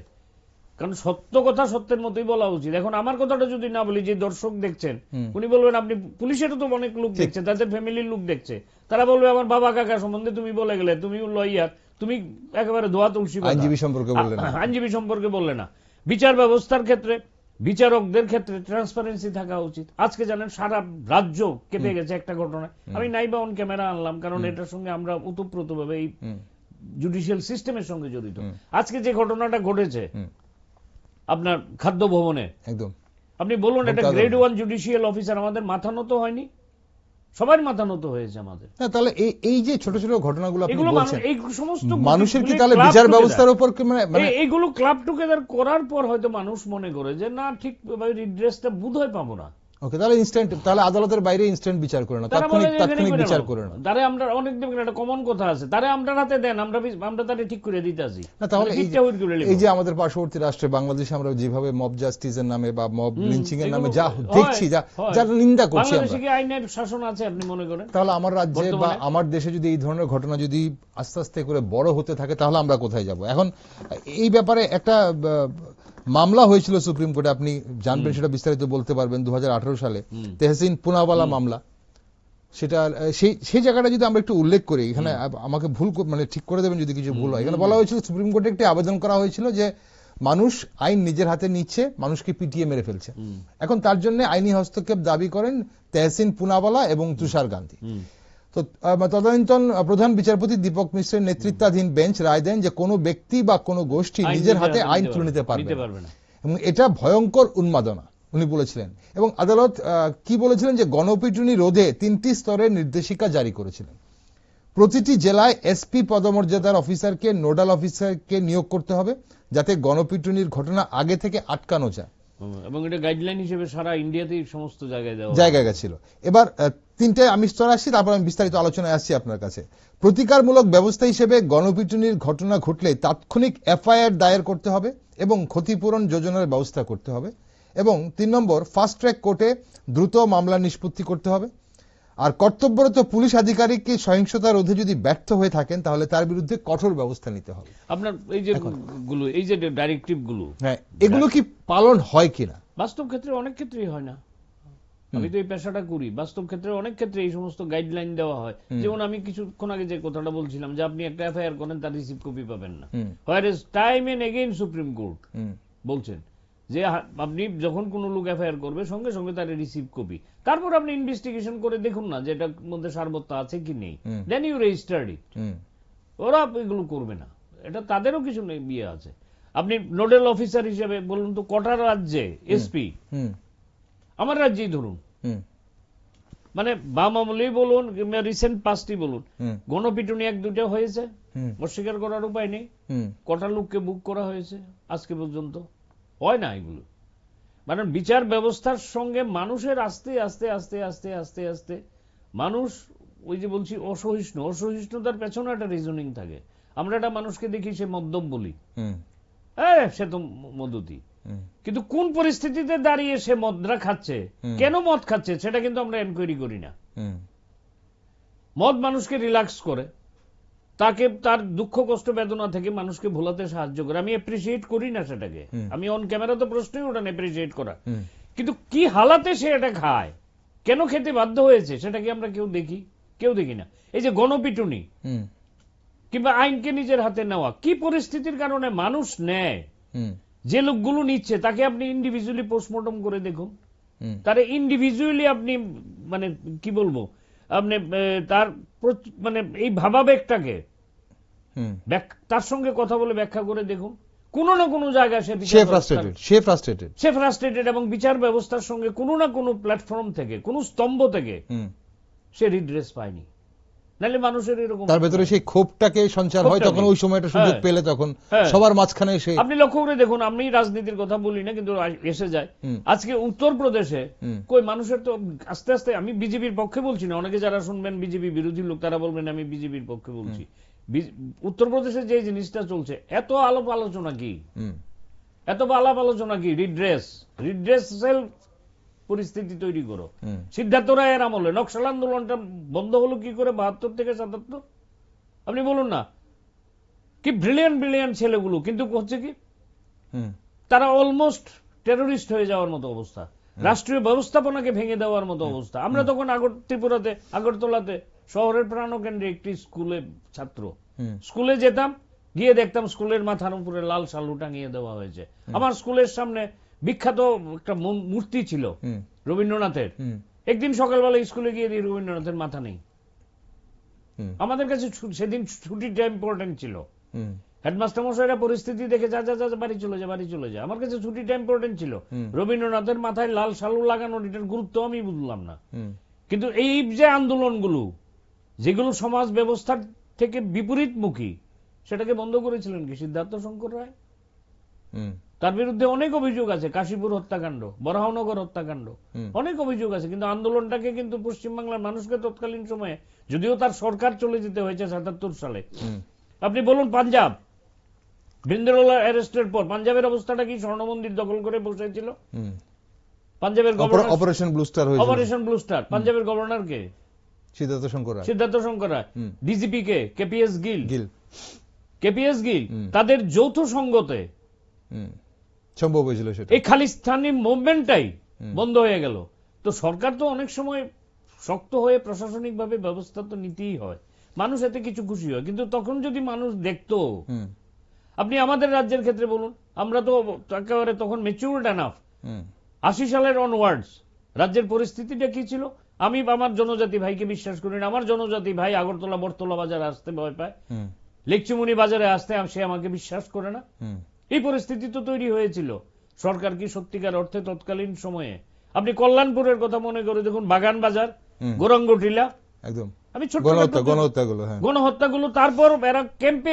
কারণ সত্য কথা সত্যের মতোই বলা উচিত। এখন আমার কথাটা যদি না বলি, যে দর্শক দেখছেন উনি বলবেন আপনি, পুলিশেরও তো অনেক লোক দেখছে, তাদের ফ্যামিলির লোক দেখছে, তারা বলবে আমার বাবা কাকা সম্বন্ধে তুমি বলে গেলে, তুমি লয়ার, তুমি একেবারে ধোয়া তুলসী, আইনজীবী সম্পর্কে বললে না। বিচার ব্যবস্থার ক্ষেত্রে, বিচারকদের ক্ষেত্রে ট্রান্সপারেন্সি থাকা উচিত। আজকে জানেন সারা রাজ্য কেঁপে গেছে একটা ঘটনায়। আমি নাইবা অন ক্যামেরা আনলাম, কারণ এটার সঙ্গে আমরা ওতপ্রোতভাবে এই জুডিশিয়াল সিস্টেমের সঙ্গে জড়িত। আজকে যে ঘটনাটা ঘটেছে আপনার খাদ্য ভবনে, একদম আপনি বলুন, একটা গ্রেড 1 জুডিশিয়াল অফিসার, আমাদের মাথা নত হয়নি? সবার মাথা নত হয়েছে আমাদের। তাহলে এই যে ছোট ছোট ঘটনাগুলো আপনি বলছেন, এই সমস্ত মানুষের কি তাহলে বিচার ব্যবস্থার উপর মানে এইগুলো ক্লাব টুগেদার করার পর হয়তো মানুষ মনে করে যে না ঠিক রিড্রেসটা বোধহয় পাবো না। ওকে, তাহলে ইনস্ট্যান্ট, তাহলে আদালতের বাইরে ইনস্ট্যান্ট বিচার করে না, তাৎক্ষণিক বিচার করে না। তারে আমরা অনেক দেখবেন একটা কমন কথা আছে, তারে আমরা হাতে দেন, আমরা তারে ঠিক করে দিতে আসি না। তাহলে এই যে আমাদের পার্শ্ববর্তী রাষ্ট্রে বাংলাদেশে আমরা যেভাবে মব জাস্টিসের নামে বা মব লিঞ্চিং এর নামে যা দেখছি, যার নিন্দা করছি আমরা, বাংলাদেশে কি আইনের শাসন আছে আপনি মনে করেন? তাহলে আমার রাজ্যে বা আমার দেশে যদি এই ধরনের ঘটনা যদি আস্তে আস্তে করে বড় হতে থাকে, তাহলে আমরা কোথায় যাব? এখন এই ব্যাপারে একটা মামলা হয়েছিল সুপ্রিম কোর্টে, আপনি জানবেন, সেটা বিস্তারিত বলতে পারবেন, 2018 সালে তেহসিন পুনাওয়ালা মামলা। সেটা সেই জায়গাটা যদি আমরা একটু উল্লেখ করি, এখানে আমাকে ভুল মানে ঠিক করে দেবেন যদি কিছু ভুল হয়। এখানে বলা হয়েছিল, সুপ্রিম কোর্টে একটি আবেদন করা হয়েছিল যে মানুষ আইন নিজের হাতে নিচ্ছে, মানুষকে পিটিয়ে মেরে ফেলছে। এখন তার জন্য আইনি হস্তক্ষেপ দাবি করেন তেহসিন পুনাওয়ালা এবং তুষার গান্ধী। তো তদানীন্তন প্রধান বিচারপতি দীপক মিশ্রের নেতৃত্বাধীন বেঞ্চ রায় দেন যে কোনো ব্যক্তি বা কোনো গোষ্ঠী নিজের হাতে আইন তুলে নিতে পারবে না, এবং এটা ভয়ঙ্কর উন্মাদনা উনি বলেছিলেন। এবং আদালত কি বলেছিলেন যে গণপিটুনি রোধে 3টি স্তরের নির্দেশিকা জারি করেছিলেন। প্রতিটি জেলায় এসপি পদমর্যাদার অফিসারকে নোডাল অফিসারকে নিয়োগ করতে হবে, যাতে গণপিটুনির ঘটনা আগে থেকে আটকানো যায়, এবং এটা গাইডলাইন হিসেবে সারা ইন্ডিয়াতেই সমস্ত জায়গায় গেছিল। এবার 3টে আমি স্তর আসছি, তারপর আমি বিস্তারিত আলোচনায় আসছি আপনার কাছে। প্রতিকারমূলক ব্যবস্থা হিসেবে গণপিটুনির ঘটনা ঘটলে তাৎক্ষণিক এফআইআর দায়ের করতে হবে এবং ক্ষতিপূরণ যোজনার ব্যবস্থা করতে হবে। এবং 3 নম্বর, ফাস্ট ট্র্যাক কোর্টে দ্রুত মামলা নিষ্পত্তি করতে হবে। আর কর্তব্যরত পুলিশ আধিকারিককে সহিংসতা রোধে যদি ব্যর্থ হয়ে থাকেন, তাহলে তার বিরুদ্ধে কঠোর ব্যবস্থা নিতে হবে। আপনার এই যে ডাইরেক্টিভ গুলো, হ্যাঁ, এগুলো কি পালন হয় কিনা? বাস্তব ক্ষেত্রে অনেক ক্ষেত্রেই হয় না। আমি তো এই পেশাটা করি, বাস্তব ক্ষেত্রে অনেক ক্ষেত্রে এই সমস্ত গাইডলাইন দেওয়া হয়। যেমন আমি কিছুক্ষণ আগে যে কথাটা বলছিলাম যে আপনি একটা এফআইআর করেন, তার রিসিভ কপি পাবেন না। Where is time and again supreme court বলছেন যে আপনি যখন কোন লোক এফআইআর করবে, সঙ্গে সঙ্গে তার রিসিভ কপি, তারপর আপনি ইনভেস্টিগেশন করে দেখুন না যে এটার মধ্যে সারবত্তা আছে কি নেই, দেন ইউ রেজিস্টার্ড ইট। ওরা এগুলো করবে না, এটা তাদেরও কিছু বিয়ে আছে। আপনি নোডাল অফিসার হিসেবে বলুন তো, কটা রাজ্যে এসপি, আমার রাজ্যেই ধরুন, মানে বাম আমলেই বলুন কিংবা রিসেন্ট পাস্টই বলুন, গণপিটুনি 1-2টা হয়েছে, অস্বীকার করার উপায় নেই। কটা লোককে বুক করা হয়েছে আজকে পর্যন্ত? হয় না এগুলো। মানে বিচার ব্যবস্থার সঙ্গে মানুষের আস্তে আস্তে আস্তে আস্তে আস্তে আস্তে মানুষ, ওই যে বলছি অসহিষ্ণুতার পেছনে একটা রিজনিং থাকে। আমরা একটা মানুষকে দেখি সে মদ্যপ বলি, সে তো মদতি, কিন্তু কোন পরিস্থিতিতে দাঁড়িয়ে সে মদরা খাচ্ছে, কেন মদ খাচ্ছে, সেটা কিন্তু আমরা এনকোয়ারি করি না। মদ মানুষকে রিল্যাক্স করে, তাকে তার দুঃখ কষ্ট বেদনা থেকে মানুষকে ভোলাতে সাহায্য করে। আমি অ্যাপ্রিসিয়েট করি না সেটাকে, আমি অন ক্যামেরা তো প্রশ্নই ওটা অ্যাপ্রিসিয়েট করা, কিন্তু কি হালাতে সে এটা খায়, কেন খেতে বাধ্য হয়েছে, সেটা কি আমরা কেউ দেখি না। এই যে গণপিটুনি কিংবা আইনকে নিজের হাতে নেওয়া, কি পরিস্থিতির কারণে মানুষ নেয়, যে লোকগুলো নিচ্ছে তাকে আপনি ইন্ডিভিজুয়ালি পোস্টমর্টম করে দেখুন, তারে ইন্ডিভিজুয়ালি আপনি মানে কি বলবো, আপনি তার মানে এই ভাবাবেগটাকে তার সঙ্গে কথা বলে ব্যাখ্যা করে দেখুন, কোনো না কোনো জায়গায় সে ফ্রাস্ট্রেটেড, এবং বিচার ব্যবস্থার সঙ্গে কোনো না কোনো প্ল্যাটফর্ম থেকে, কোনো স্তম্ভ থেকে সে রিড্রেস পায়নি। নাহলে মানুষের এরকম তার ভেতরে সেই ক্ষোভটাকে সঞ্চার হয়, তখন ওই সময়টা সুযোগ পেলে তখন সবার মাঝখানে এসে। আপনি লক্ষ্য করে দেখুন, আমি রাজনীতির কথা বলি না কিন্তু এসে যায়, আজকে উত্তরপ্রদেশে কই মানুষের তো আস্তে আস্তে, আমি বিজেপির পক্ষে বলছি না, অনেকে যারা শুনবেন বিজেপি বিরোধী লোক তারা বলবেন আমি বিজেপির পক্ষে বলছি। উত্তরপ্রদেশে যে জিনিসটা চলছে, এত আলাপ আলোচনা কি রিড্রেসাল পরিস্থিতি তৈরি করো। সিদ্ধার্থ রায়ের আমলে নকশাল আন্দোলনটা বন্ধ হলো কি করে 72 থেকে 77? আপনি বলুন না, কি ব্রিলিয়ান্ট ছেলেগুলো, কিন্তু হচ্ছে কি তারা অলমোস্ট টেরোরিস্ট হয়ে যাওয়ার মতো অবস্থা, রাষ্ট্রীয় ব্যবস্থাপনাকে ভেঙে দেওয়ার মতো অবস্থা। আমরা তখন ত্রিপুরাতে আগরতলাতে শহরের প্রাণকেন্দ্রে একটি স্কুলে ছাত্র, স্কুলে যেতাম, গিয়ে দেখতাম স্কুলের মাথার উপরে লাল শালু টাঙিয়ে দেওয়া হয়েছে। আমার স্কুলের সামনে বিখ্যাত একটা মূর্তি ছিল রবীন্দ্রনাথের, একদিন সকালবেলা স্কুলে গিয়ে দিয়ে রবীন্দ্রনাথের মাথা নেই। আমাদের কাছে সেদিন ছুটিটা ইম্পর্টেন্ট ছিল, হেডমাস্টার মশাইরা পরিস্থিতি দেখে যা বাড়ি চলে যা, আমার কাছে ছুটিটা ইম্পর্টেন্ট ছিল। রবীন্দ্রনাথের মাথায় লাল শালু লাগানোর এটার গুরুত্ব আমি বুঝলাম না। কিন্তু এই যে আন্দোলনগুলো, যেগুলো সমাজ ব্যবস্থার থেকে বিপরীতমুখী, সেটাকে বন্ধ করেছিলেন কি সিদ্ধার্থ শঙ্কর রায়? তার বিরুদ্ধে অনেক অভিযোগ আছে, কাশীপুর হত্যাকাণ্ড, বরাহনগর হত্যাকাণ্ড, অনেক অভিযোগ আছে। কিন্তু আন্দোলনটাকে কিন্তু পশ্চিমবাংলার মানুষকে তৎকালীন সময়ে, যদিও তার সরকার চলে যেতে হয়েছে ৭৭ সালে, আপনি বলুন পাঞ্জাব ভিন্দেরওয়ালার অ্যারেস্টের পর পাঞ্জাবের অবস্থাটা কি? স্বর্ণ মন্দির দখল করে বসেছিল পাঞ্জাবের গভর্নর, অপারেশন ব্লু স্টার হয়েছিল। Operation blue star. পাঞ্জাবের গভর্নর কে? সিদ্ধার্থ শঙ্কর রায়। সিদ্ধার্থ শঙ্কর রায়। ডিজিপি কে? কেপিএস গিল। কেপিএস গিল। হুম। তাদের যৌথ সঙ্গতে সম্ভব হয়েছিল সেটা। এই খালিস্তানি মুভমেন্টটাই বন্ধ হয়ে গেল। তো সরকার তো অনেক সময় শক্ত হয়ে প্রশাসনিকভাবে ব্যবস্থা তো নিতেই হয়, মানুষ এতে কিছু খুশি হয়। কিন্তু তখন যদি মানুষ দেখতো, আপনি আমাদের রাজ্যের ক্ষেত্রে বলুন, আমরা তো একেবারে তখন ম্যাচিউরড এনাফ। ৮০ সালের অনওয়ার্ডস রাজ্যের পরিস্থিতিটা কি ছিল? আমি আমার জনজাতি ভাইকে বিশ্বাস করি না। আমার জনজাতি ভাই আগরতলা বটতলা বাজারে আসতে ভয় পায়, লেকচুমনি বাজারে আসতে সে আমাকে বিশ্বাস করে না। এই পরিস্থিতি তো তৈরি হয়েছিল। সরকার কি সত্যিকার অর্থে তৎকালীন সময়ে, আপনি কল্যাণপুরের কথা মনে করে দেখুন, বাগান বাজার, গোরঙ্গটিলা, একদম আমি ছোট গণহত্যাগুলো, তারপর এরা ক্যাম্পে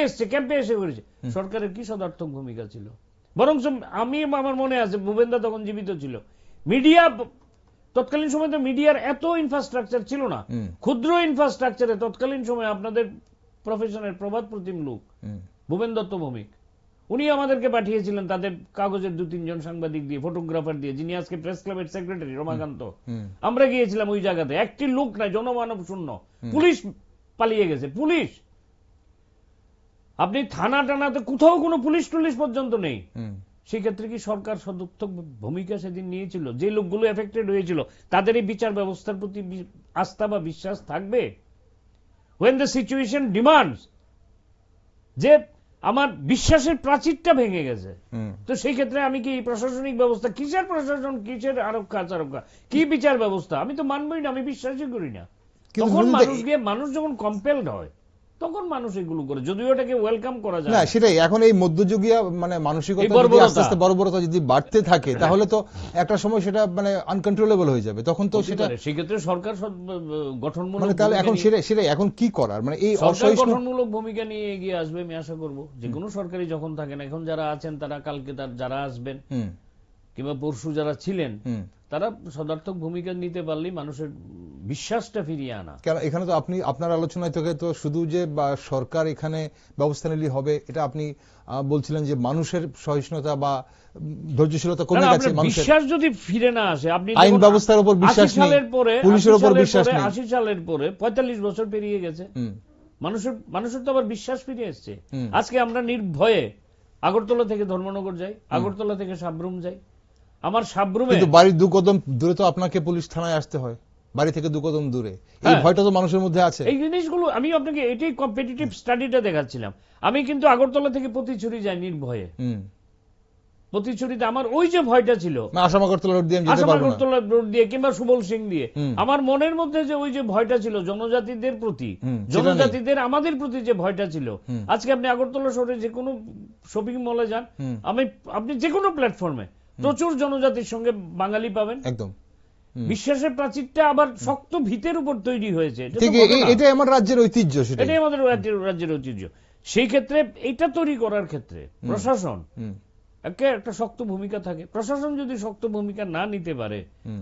এসে করেছে। সরকারের কি সদার্থক ভূমিকা ছিল? বরং আমি, আমার মনে আছে ভূপেন্দা তখন জীবিত ছিল, মিডিয়া তৎকালীন সময় তো মিডিয়ার এত ইনফ্রাস্ট্রাকচার ছিল না, ক্ষুদ্র ইনফ্রাস্ট্রাকচারে তৎকালীন সময় আপনাদের প্রফেশনের প্রভাত প্রতিম লোক ভূপেন দত্ত ভৌমিক, উনি আমাদেরকে পাঠিয়েছিলেন তাদের কাগজের ২-৩ জন সাংবাদিক দিয়ে, ফটোগ্রাফার দিয়ে, যিনি আজকে প্রেস ক্লাবের সেক্রেটারি রমাকান্ত। আমরা গিয়েছিলাম ওই জায়গাতে, একটি লোক নাই, জনমানব শূন্য, পুলিশ পালিয়ে গেছে। পুলিশ, আপনি থানা টানাতে কোথাও কোনো পুলিশ টুলিশ পর্যন্ত নেই। সেই ক্ষেত্রে কি সরকার সদর্থক ভূমিকা সেদিন নিয়েছিল? যে লোকগুলো এফেক্টেড হয়েছিল তাদের এই বিচার ব্যবস্থার প্রতি আস্থা বা বিশ্বাস থাকবে? when the situation demands, যে আমার বিশ্বাসের প্রাচীরটা ভেঙে গেছে, তো সেই ক্ষেত্রে আমি কি প্রশাসনিক ব্যবস্থা, কিসের প্রশাসন, কিসের আরক্ষা চারক্ষা, কি বিচার ব্যবস্থা, আমি তো মানবই না, আমি বিশ্বাসই করি না। তখন মানুষ যখন কম্পেলড হয় তখন মানুষ এগুলো করে, যদিও এটাকে ওয়েলকাম করা যায় না। সেটাই এখন এই মধ্যযুগীয় মানে মানসিকতা যদি আস্তে আস্তে বর্বরতা যদি বাড়তে থাকে, তাহলে তো একটা সময় সেটা মানে আনকন্ট্রোলেবল হয়ে যাবে। তখন তো সেটা সেক্ষেত্রে সরকার গঠনমূলক, মানে তাহলে এখন সেটাই এখন কি করার, মানে এই গঠনমূলক ভূমিকা নিয়ে এগিয়ে আসবে। আমি আশা করবো যে কোনো সরকারি যখন থাকেন, এখন যারা আছেন তারা, কালকে যারা আসবেন কিংবা পরশু যারা ছিলেন, তারা সদার্থক ভূমিকা নিতে পারলেই মানুষের বিশ্বাসটা ফিরিয়ে আনা। এখানে তো আপনি আপনার আলোচনায় থেকে তো শুধু যে সরকার এখানে ব্যবস্থা নিলে হবে এটা আপনি বলছিলেন যে মানুষের সহিষ্ণুতা বা ধৈর্যশীলতা কমে গেছে, বিশ্বাস যদি ফিরে না আসে, আপনি আইন ব্যবস্থার উপর বিশ্বাস নেই, পুলিশের উপর বিশ্বাস নেই। ৮০ সালের পরে ৪৫ বছর পেরিয়ে গেছে, মানুষের তো আবার বিশ্বাস ফিরে এসছে। আজকে আমরা নির্ভয়ে আগরতলা থেকে ধর্মনগর যাই, আগরতলা থেকে সাবরুম যাই। আমার সাবরুমে কিন্তু বাড়ির ২ কদম দূরে তো আপনাকে পুলিশ থানায় আসতে হয়, বাড়ি থেকে ২ কদম দূরে। এই ভয়টা তো মানুষের মধ্যে আছে। এই জিনিসগুলো আমি আপনাকে এটাই কম্পিটিটিভ স্টাডিটা দেখাচ্ছিলাম। আমি কিন্তু আগরতলা থেকে প্রতিছড়ি যাই নির্ভয়ে। প্রতিছড়িতে আমার ওই যে ভয়টা ছিল, আসাম আগরতলা রোড দিয়ে কিংবা সুবল সিং দিয়ে, আমার মনের মধ্যে যে ওই যে ভয়টা ছিল জনজাতিদের প্রতি, জনজাতিদের আমাদের প্রতি যে ভয়টা ছিল, আজকে আপনি আগরতলা শহরে যে কোনো শপিং মলে যান, আপনি যে কোনো প্ল্যাটফর্মে প্রচুর জনজাতির সঙ্গে বাঙালি পাবেন। একদম বিশ্বাসের প্রাচীরটা আবার শক্ত ভিতের উপর তৈরি হয়েছে। এটাই আমার রাজ্যের ঐতিহ্য, এটাই আমাদের রাজ্যের ঐতিহ্য। সেই ক্ষেত্রে এটা তৈরি করার ক্ষেত্রে প্রশাসন একটা শক্ত ভূমিকা থাকে। প্রশাসন যদি শক্ত ভূমিকা না নিতে পারে,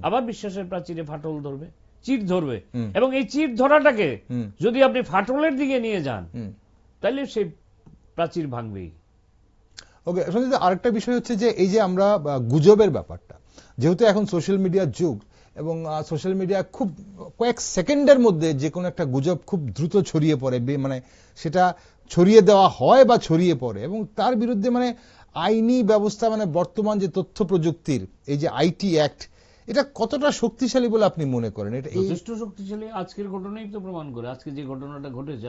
আবার বিশ্বাসের প্রাচীরে ফাটল ধরবে, চির ধরবে, এবং এই চির ধরাটাকে যদি আপনি ফাটলের দিকে নিয়ে যান, তাহলে সেই প্রাচীর ভাঙবেই। ওকে সঞ্জিত, আরেকটা বিষয় হচ্ছে যে এই যে আমরা গুজবের ব্যাপারটা, যেহেতু এখন সোশ্যাল মিডিয়ার যুগ এবং সোশ্যাল মিডিয়া খুব কয়েক সেকেন্ডের মধ্যে যে কোনো একটা গুজব খুব দ্রুত ছড়িয়ে পড়ে, মানে সেটা ছড়িয়ে দেওয়া হয় বা ছড়িয়ে পড়ে, এবং তার বিরুদ্ধে মানে আইনি ব্যবস্থা, মানে বর্তমান যে তথ্য প্রযুক্তির এই যে আইটি অ্যাক্ট, এটা কতটা শক্তিশালী বলে আপনি মনে করেন? এটা যথেষ্ট শক্তিশালী। আজকের ঘটনাই তো প্রমাণ করে। আজকে যে ঘটনাটা ঘটেছে,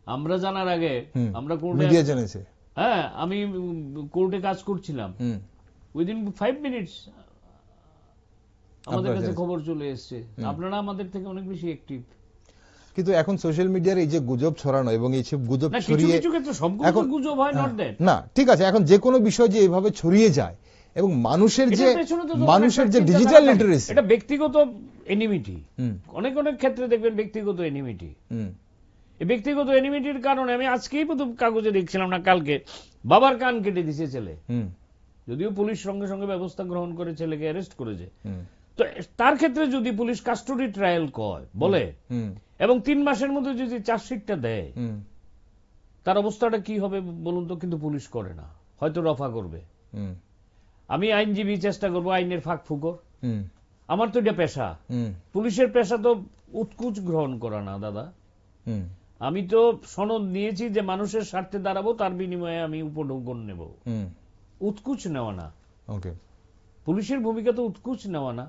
আমরা জানার আগে আমরা মিডিয়া জেনেছে। হ্যাঁ, আমি কোর্টে কাজ করছিলাম, উইদিন 5 মিনিটস আমাদের কাছে খবর চলে এসছে। আপনারা আমাদের থেকে অনেক বেশি অ্যাক্টিভ। কিন্তু এখন সোশ্যাল মিডিয়ার এই যে গুজব ছড়ানো এবং এই সব গুজব ছড়িয়ে, এখন গুজব হয় নট দ্যাট না, ঠিক আছে, এখন যে কোনো বিষয় যে এইভাবে ছড়িয়ে যায় এবং মানুষের যে ডিজিটাল লিটারেসি, এটা ব্যক্তিগত এনিমিটি, অনেক ক্ষেত্রে দেখবেন ব্যক্তিগত এনিমিটি। এই ব্যক্তিগত এনিমিটির কারণে আমি আজকেই প্রথম কাগজে দেখছিলাম না কালকে, বাবার কান কেটে দিছে ছেলে, যদিও পুলিশ সঙ্গে সঙ্গে ব্যবস্থা গ্রহণ করে ছেলেকে অ্যারেস্ট করেছে। তো তার ক্ষেত্রে যদি পুলিশ কাস্টডি ট্রায়াল বলে এবং 3 মাসের মধ্যে যদি চার্জশিটটা দেয়, তার অবস্থাটা কি হবে বলুন তো? কিন্তু পুলিশ করে না, হয়তো রফা করবে। আমি আইনজীবী, চেষ্টা করবো আইনের ফাঁক ফুকর, আমার তো এটা পেশা। পুলিশের পেশা তো উৎকুচ গ্রহণ করা না দাদা। আমি তো সনদ নিয়েছি যে মানুষের স্বার্থে দাঁড়াবো, তার বিনিময়ে আমি উপঢৌকন নেব, উৎকুচ নেওয়া না। পুলিশের ভূমিকা তো উৎকুচ নেওয়া না,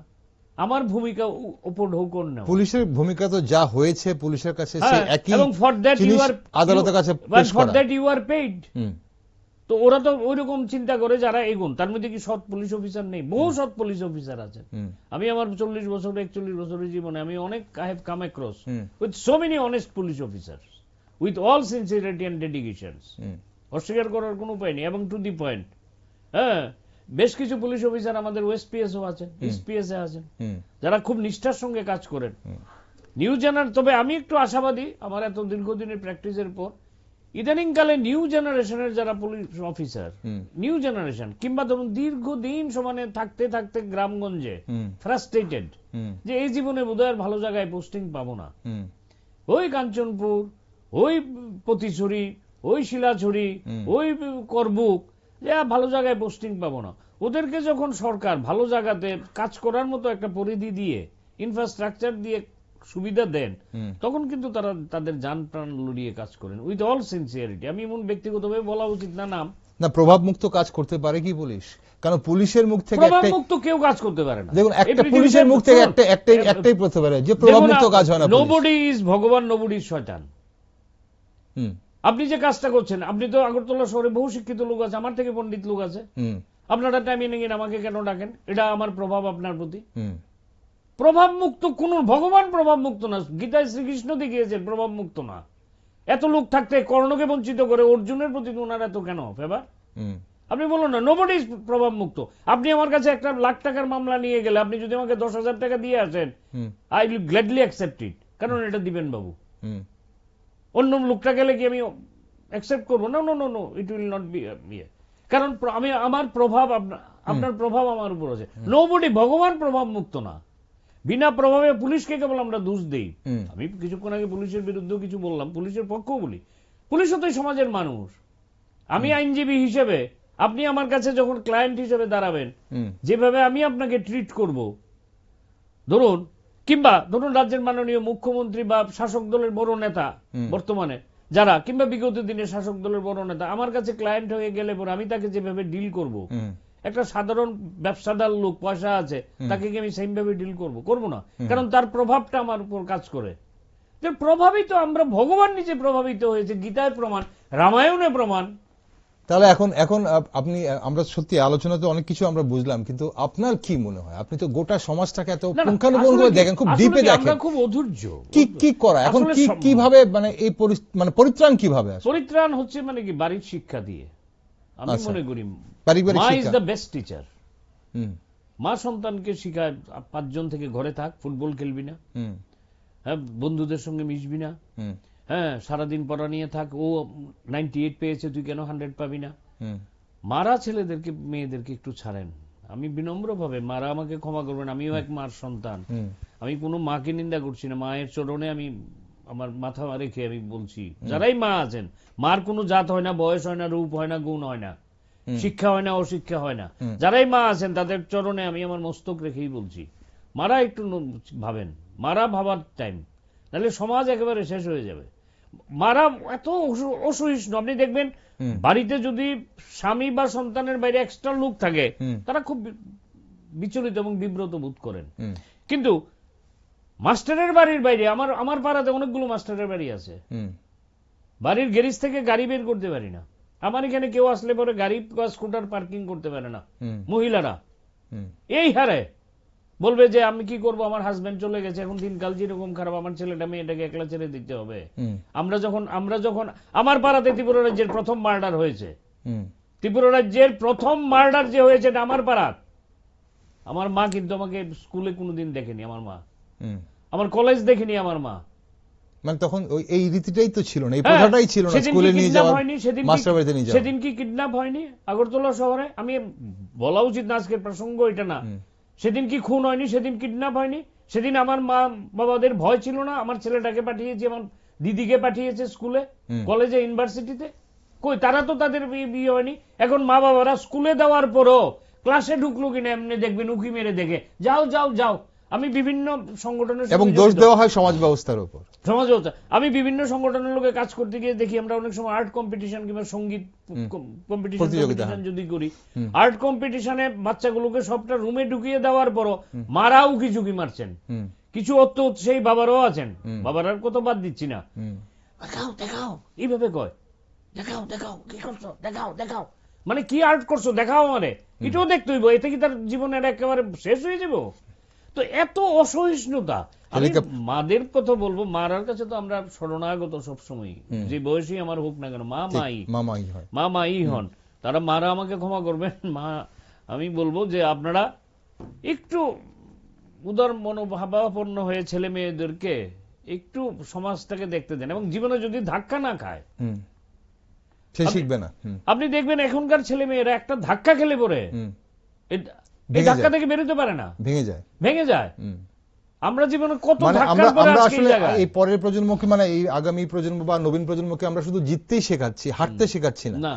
আমার ভূমিকা উপঢৌকন নেওয়া। পুলিশের ভূমিকা তো যা হয়েছে পুলিশের কাছে সেই একই, এবং ফর দ্যাট ইউ আর আদালতের কাছে পেশ করা, for that you are paid. তো ওরা তো ওইরকম চিন্তা করে যারা এগুন, তার মধ্যে কি সৎ পুলিশ অফিসার নেই? বহু সৎ পুলিশ অফিসার আছেন। আমি আমার 40 বছর 41 বছরের জীবনে আমি অনেক I have come across with so many honest police officers with all sincerity and dedications. অস্বীকার করার কোনো উপায় নেই। এবং টু দি পয়েন্ট, হ্যাঁ, বেশ কিছু পুলিশ অফিসার আমাদের ওয়েস্ট পিএসও আছেন, ইস্ট পিএসএ আছেন, যারা খুব নিষ্ঠার সঙ্গে কাজ করেন। নিউ জেনারেশন, তবে আমি একটু আশাবাদী আমার এত দীর্ঘদিনের প্র্যাকটিসের পর, ইদানিংকালে নিউ জেনারেশনের যারা পুলিশ অফিসার, নিউ জেনারেশন কিংবা ধরুন দীর্ঘদিন সমানে থাকতে থাকতে গ্রামগঞ্জে ফ্রাস্ট্রেটেড যে এই জীবনে বোধহয় আর ভালো জায়গায় পোস্টিং পাবো না, ওই কাঞ্চনপুর, ওই পতিছড়ি, ওই শিলাছড়ি, ওই করবুক, যে ভালো জায়গায় পোস্টিং পাবো না, ওদেরকে যখন সরকার ভালো জায়গাতে কাজ করার মতো একটা পরিধি দিয়ে ইনফ্রাস্ট্রাকচার দিয়ে সুবিধা দেন, তখন কিন্তু তারা তাদের জান প্রাণ লড়িয়ে কাজ করেন উইথ অল সিনসিয়ারিটি। আমি এমন ব্যক্তিগতভাবে বলা উচিত না নাম না, প্রভাব মুক্ত কাজ করতে পারে কি পুলিশ? কারণ পুলিশের মুখ থেকে প্রভাব মুক্ত কেউ কাজ করতে পারে না। দেখুন, একটা পুলিশের মুখ থেকে একটাই বলতে পারে যে প্রভাব মুক্ত কাজ হয় না। নোবডি ইজ ভগবান, নোবডি ইজ শয়তান। আপনি যে কাজটা করছেন, আপনি তো আগরতলা শহরে বহু শিক্ষিত লোক আছে, আমার থেকে পণ্ডিত লোক আছে, আপনারা টাইমে নিয়ে আমাকে কেন ডাকেন? এটা আমার প্রভাব আপনার প্রতি। প্রভাব মুক্ত কোন ভগবান প্রভাব মুক্ত না, গীতায় শ্রীকৃষ্ণ দেখিয়েছেন প্রভাব মুক্ত না। এত লোক থাকতে কর্ণকে বঞ্চিত করে অর্জুনের প্রতি ওনার এত কেন ফেভার? আপনি বলুন না, নোবডি ইজ প্রভাব মুক্ত। আপনি আমার কাছে 1 লাখ টাকার মামলা নিয়ে গেলে আপনি যদি আমাকে 10,000 টাকা দিয়ে আসেন, I will gladly accept it, কারণ এটা দিবেন বাবু। অন্য লোকটা গেলে কি আমি অ্যাকসেপ্ট করবো? না, no no no, it will not be, কারণ আমি আমার প্রভাব আপনার প্রভাব আমার উপর আছে। নোবডি, ভগবান প্রভাব মুক্ত না। বিনা প্রভাবে পুলিশকে কেবল আমরা দোষ দেই। আমি কিছুক্ষণ আগে পুলিশের বিরুদ্ধেও কিছু বললাম, পুলিশের পক্ষও বলি। পুলিশও তো সমাজের মানুষ। আমি আইনজীবী হিসেবে, আপনি আমার কাছে যখন ক্লায়েন্ট হিসেবে দাঁড়াবেন, যেভাবে আমি আপনাকে ট্রিট করব, ধরুন, কিংবা ধরুন রাজ্যের মাননীয় মুখ্যমন্ত্রী বা শাসক দলের বড় নেতা বর্তমানে যারা, কিংবা বিগত দিনের শাসক দলের বড় নেতা আমার কাছে ক্লায়েন্ট হয়ে গেলে পরে আমি তাকে যেভাবে ডিল করব, একটা সাধারণ ব্যবসাদার লোক, পয়সা আছে, তাকে কি আমি সেম ভাবে ডিল করবো না? কারণ তার প্রভাবটা আমার উপর কাজ করে। প্রভাবিত আমরা, ভগবান নিজে প্রভাবিত হয়েছে, গীতায় প্রমাণ, রামায়ণে প্রমাণ। তাহলে এখন আপনি, আমরা সত্যি আলোচনাতে অনেক কিছু আমরা বুঝলাম, কিন্তু আপনার কি মনে হয়? আপনি তো গোটা সমাজটাকে এত পুঙ্খানুপুঙ্খভাবে দেখেন, খুব ডিপে দেখেন, খুব অধৈর্য। কি করা এখন, কিভাবে মানে এই মানে পরিত্রাণ কিভাবে? পরিত্রাণ হচ্ছে মানে কি, বাড়ির শিক্ষা দিয়ে। আমি মনে করি মা ইজ দ্য বেস্ট টিচার। মা সন্তানকে শিখায় 5 জন থেকে ঘরে থাক, ফুটবল খেলবি না, হ্যাঁ, বন্ধুদের সঙ্গে মিশবি না, হ্যাঁ, সারাদিন পড়া নিয়ে থাক, ও 98 পেয়েছে, তুই কেন 100 পাবি না। মারা ছেলেদেরকে মেয়েদেরকে একটু ছাড়েন। আমি বিনম্রভাবে, মারা আমাকে ক্ষমা করবেন, আমিও এক মার সন্তান, আমি কোনো মাকে নিন্দা করছি না, মায়ের চরণে আমি আমার মাথা রেখে আমি বলছি, যারাই মা আছেন, মার কোনো জাত হয় না, বয়স হয় না, রূপ হয় না, গুণ হয় না, শিক্ষা হয় না, অশিক্ষা হয় না, যারাই মা আছেন তাদের চরণে আমি আমার মস্তক রেখেই বলছি, মারা একটু ভাবেন, মারা ভাবার টাইম, তাহলে সমাজ একেবারে শেষ হয়ে যাবে। মারা এত অসহিষ্ণু, আপনি দেখবেন বাড়িতে যদি স্বামী বা সন্তানের বাইরে এক্সট্রা লোক থাকে, তারা খুব বিচলিত এবং বিব্রত বোধ করেন। কিন্তু মাস্টারের বাড়ির বাইরে, আমার পাড়াতে অনেকগুলো মাস্টারের বাড়ি আছে, বাড়ির গ্যারেজ থেকে গাড়ি বের করতে পারি না। আমার এখানে কেউ আসলে পরে গাড়ি বা স্কুটার পার্কিং করতে পারে না মহিলারা। এই হারে বলবে যে আমি কি করব, আমার হাজবেন্ড চলে গেছে, এখন দিনকাল যেরকম খারাপ, আমার ছেলেটা মেয়েটাকে একলা ছেড়ে দিতে হবে। আমরা যখন আমার পাড়াতে ত্রিপুরা রাজ্যের প্রথম মার্ডার হয়েছে, ত্রিপুরা রাজ্যের প্রথম মার্ডার যে হয়েছে আমার পাড়া, আমার মা কিন্তু আমাকে স্কুলে কোনোদিন দেখেনি, আমার মা আমার কলেজ দেখেনি, আমার মা মানে তখন এই রীতিটাই তো ছিল না, এই প্রথাটাই ছিল না, স্কুলে নিয়ে যাওয়া, মাস্টার বাড়িতে নিয়ে যাওয়া। সেদিন কি কিডন্যাপ হয়নি আগরতলা শহরে? আমি বলা উচিত না, আজকের প্রসঙ্গ এটা না। সেদিন কি খুন হয়নি? সেদিন কিডন্যাপ হয়নি? সেদিন আমার মা বাবাদের ভয় ছিল না? আমার ছেলেটাকে পাঠিয়েছে, আমার দিদিকে পাঠিয়েছে স্কুলে, কলেজে, ইউনিভার্সিটিতে। কই, তারা তো তাদের বিয়ে হয়নি। এখন মা বাবারা স্কুলে দেওয়ার পরও ক্লাসে ঢুকলো কিনা এমনি দেখবেন উকি মেরে দেখে, যাও যাও যাও। আমি বিভিন্ন সংগঠনের এবং দোষ দেওয়া হয় সমাজ ব্যবস্থার উপর। সমাজ ব্যবস্থা। আমি বিভিন্ন সংগঠনের লোকে কাজ করতে গিয়ে দেখি, আমরা অনেক সময় আর্ট কম্পিটিশন কিংবা সঙ্গীত কম্পিটিশন যদি করি, আর্ট কম্পিটিশনে বাচ্চাগুলোকে সবটা রুমে ঢুকিয়ে দেওয়ার পরও মারা উকি ঝুঁকি মারছেন। কিছু অত সেই বাবারাও আছেন, বাবারার কত বাদ দিচ্ছি না, দেখাও দেখাও এইভাবে কয়, দেখাও দেখাও কি করছো, দেখাও দেখাও, মানে কি আর্ট করছো দেখাও, আমারে এটাও দেখতে হইব, এতে কি তার জীবনের একেবারে শেষ হয়ে যাব? তো এত অসহিষ্ণুতা। আমি মাদের কথা বলবো, মারার কাছে তো আমরা শরণাগত সবসময়, যে বয়সী আমার হোক না কেন, মা মাই হন, তারা মারা আমাকে ক্ষমা করবেন। মা, আমি বলবো যে আপনারা একটু উদার মনোভাবাপন্ন হয়ে ছেলে মেয়েদেরকে একটু সমাজটাকে দেখতে দেন, এবং জীবনে যদি ধাক্কা না খায় সে শিখবে না। আপনি দেখবেন এখনকার ছেলে মেয়েরা একটা ধাক্কা খেলে পড়ে এই ধাক্কা থেকে বেরোতে পারে না, ভেঙে যায়। আমরা জীবনে কত ধাক্কার পরে আজকে এই জায়গায়। এই পরের প্রজন্মকে, মানে এই আগামী প্রজন্ম বা নবীন প্রজন্মকে আমরা শুধু জিততেই শেখাচ্ছি, হারতে শেখাচ্ছি না।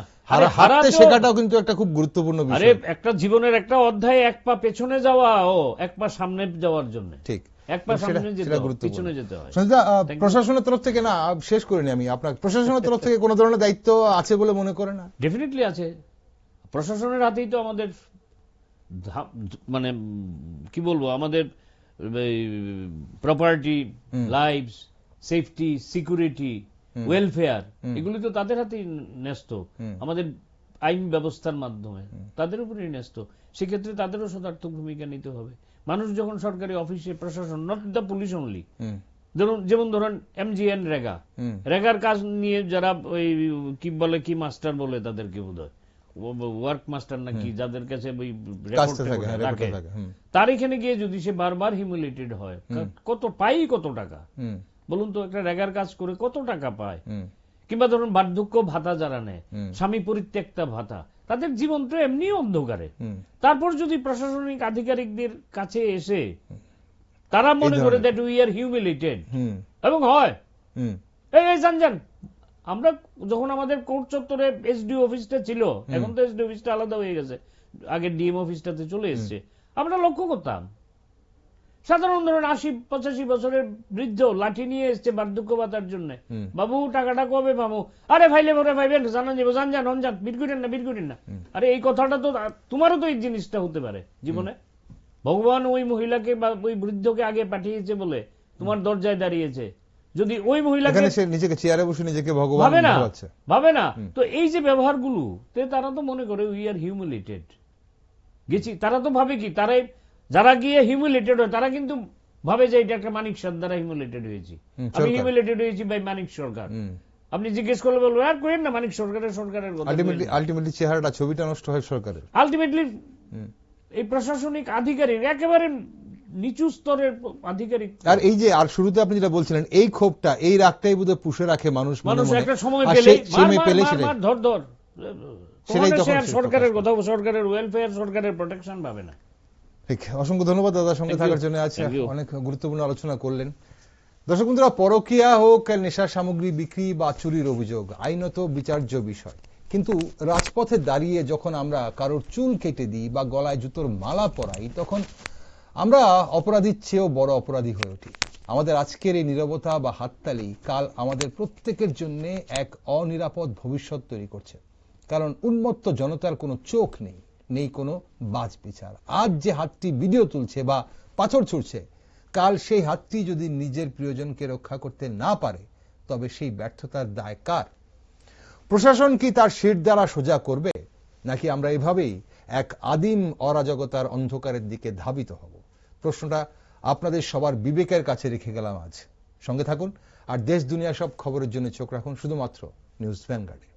হারতে শেখাটাও কিন্তু একটা খুব গুরুত্বপূর্ণ বিষয়। আরে একটা জীবনের একটা অধ্যায়ে এক পা পেছনে যাওয়া ও এক পা সামনে যাওয়ার জন্য, ঠিক এক পা সামনে যেতে হয়, পিছনে যেতে হয়। প্রশাসনের তরফ থেকে, না শেষ করিনি আমি, আপনার প্রশাসনের তরফ থেকে কোনো ধরনের দায়িত্ব আছে বলে মনে করেন না? ডেফিনেটলি আছে। প্রশাসনের হাতেই তো আমাদের, মানে কি বলবো, আমাদের property, life, safety, security, welfare, এগুলি তো তাদের হাতেই ন্যস্ত। আমাদের আইন ব্যবস্থার মাধ্যমে তাদের উপরেই ন্যস্ত। সেক্ষেত্রে তাদেরও সদার্থক ভূমিকা নিতে হবে। মানুষ যখন সরকারি অফিসে, প্রশাসন, নট দ্য পুলিশ অনলি, যেমন ধরেন এমজিএন, রেগার কাজ নিয়ে যারা ওই কি বলে, কি মাস্টার বলে তাদেরকে, বোধহয় ওয়ার্ক মাস্টার নাকি, যাদের কাছে ওই রাখে, তার এখানে গিয়ে যদি সে বারবার হিউমিলেটেড হয়, কত টাকা বলুন তো, একটা রেগার কাজ করে কত টাকা পায়? কিংবা ধরুন বার্ধক্য ভাতা যারা নেয়, স্বামী পরিত্যক্তা ভাতা, তাদের জীবন তো এমনি অন্ধকারে। তারপর যদি প্রশাসনিক আধিকারিকদের কাছে এসে তারা মনে করে দ্যাট উই আর হিউমিলেটেড, এবং হয় এই জান, আমরা যখন আমাদের কোর্ট চত্বরে এসডিও অফিসটা ছিল, এখন তো এসডিও অফিসটা আলাদা হয়ে গেছে, আগে ডিএম অফিসটাতে চলে এসছে, আমরা লক্ষ্য করতাম সাধারণ ধরুন 80-85 বছরের বৃদ্ধ লাঠি নিয়ে এসছে বার্ধক্য ভাতার জন্য, বাবু টাকাটা কবে পাবো? আরে ভাইলে ভরে ভাইবেন, জানান যাবো, জান বিট করেন না। আরে এই কথাটা তো তোমারও তো এই জিনিসটা হতে পারে জীবনে। ভগবান ওই মহিলাকে বা ওই বৃদ্ধকে আগে পাঠিয়েছে বলে তোমার দরজায় দাঁড়িয়েছে, যদি ওই মহিলাকে নিজেকে চেয়ারে বসে নিজেকে ভগবান ভাবে না, তো এই যে ব্যবহারগুলো, তারা তো মনে করে উই আর হিউমিলেটেড গেছি। তারা তো ভাবে কি, তারাই যারা গিয়ে হিউমিলেটেড হয়, তারা কিন্তু ভাবে যে এটা একটা মানিক সর দ্বারা হিউমিলেটেড হয়েছি, আমি হিউমিলেটেড হয়েছি বাই মানিক সরকার। আপনি জিজ্ঞেস করলে বলবেন আর করেন না, মানিক সরকারের কথা। আলটিমেটলি চেহারাটা, ছবিটা নষ্ট হয় সরকারের। আলটিমেটলি এই প্রশাসনিক আধিকারিক একেবারে নিচু স্তরের আধিকারিক। আর এই যে, আর শুরুতে আপনি যেটা বলছিলেন, এই ক্ষোভটা, এই রাগটাই বোধহয় পুষে রাখে মানুষ একটা সময় পেলে ধর সরকারের কথা, সরকারের ওয়েলফেয়ার, সরকারের প্রোটেকশন পাবে না। ঠিক, অসংখ্য ধন্যবাদ দাদা সঙ্গে থাকার জন্য। আছে অনেক গুরুত্বপূর্ণ আলোচনা করলেন। দর্শক বন্ধুরা, পরকীয়া হোক, নেশা সামগ্রী বিক্রি বা চুরির অভিযোগ আইনত বিচার্য বিষয়, কিন্তু রাজপথে দাঁড়িয়ে যখন আমরা কারোর চুল কেটে দিই বা গলায় জুতোর মালা পরাই, তখন আমরা অপরাধীর চেয়েও বড় অপরাধী হয়ে উঠি। আমাদের আজকের এই নীরবতা বা হাততালি কাল আমাদের প্রত্যেকের জন্য এক অনিরাপদ ভবিষ্যৎ তৈরি করছে, কারণ উন্মত্ত জনতার কোনো চোখ নেই, নেই কোনো বাজ বিচার। আজ যে হাতটি ভিডিও তুলছে বা পাথর ছুড়ছে, কাল সেই হাতটি যদি নিজের প্রিয়জনকে রক্ষা করতে না পারে, তবে সেই ব্যর্থতার দায় কার? প্রশাসন কি তার শির দ্বারা সোজা করবে, নাকি আমরা এভাবেই এক আদিম অরাজকতার অন্ধকারের দিকে ধাবিত হব? প্রশ্নটা আপনাদের সবার বিবেকের কাছে রেখে গেলাম আজ। সঙ্গে থাকুন, আর দেশ দুনিয়া সব খবরের জন্য চোখ রাখুন শুধুমাত্র নিউজ ভ্যানগার্ডে।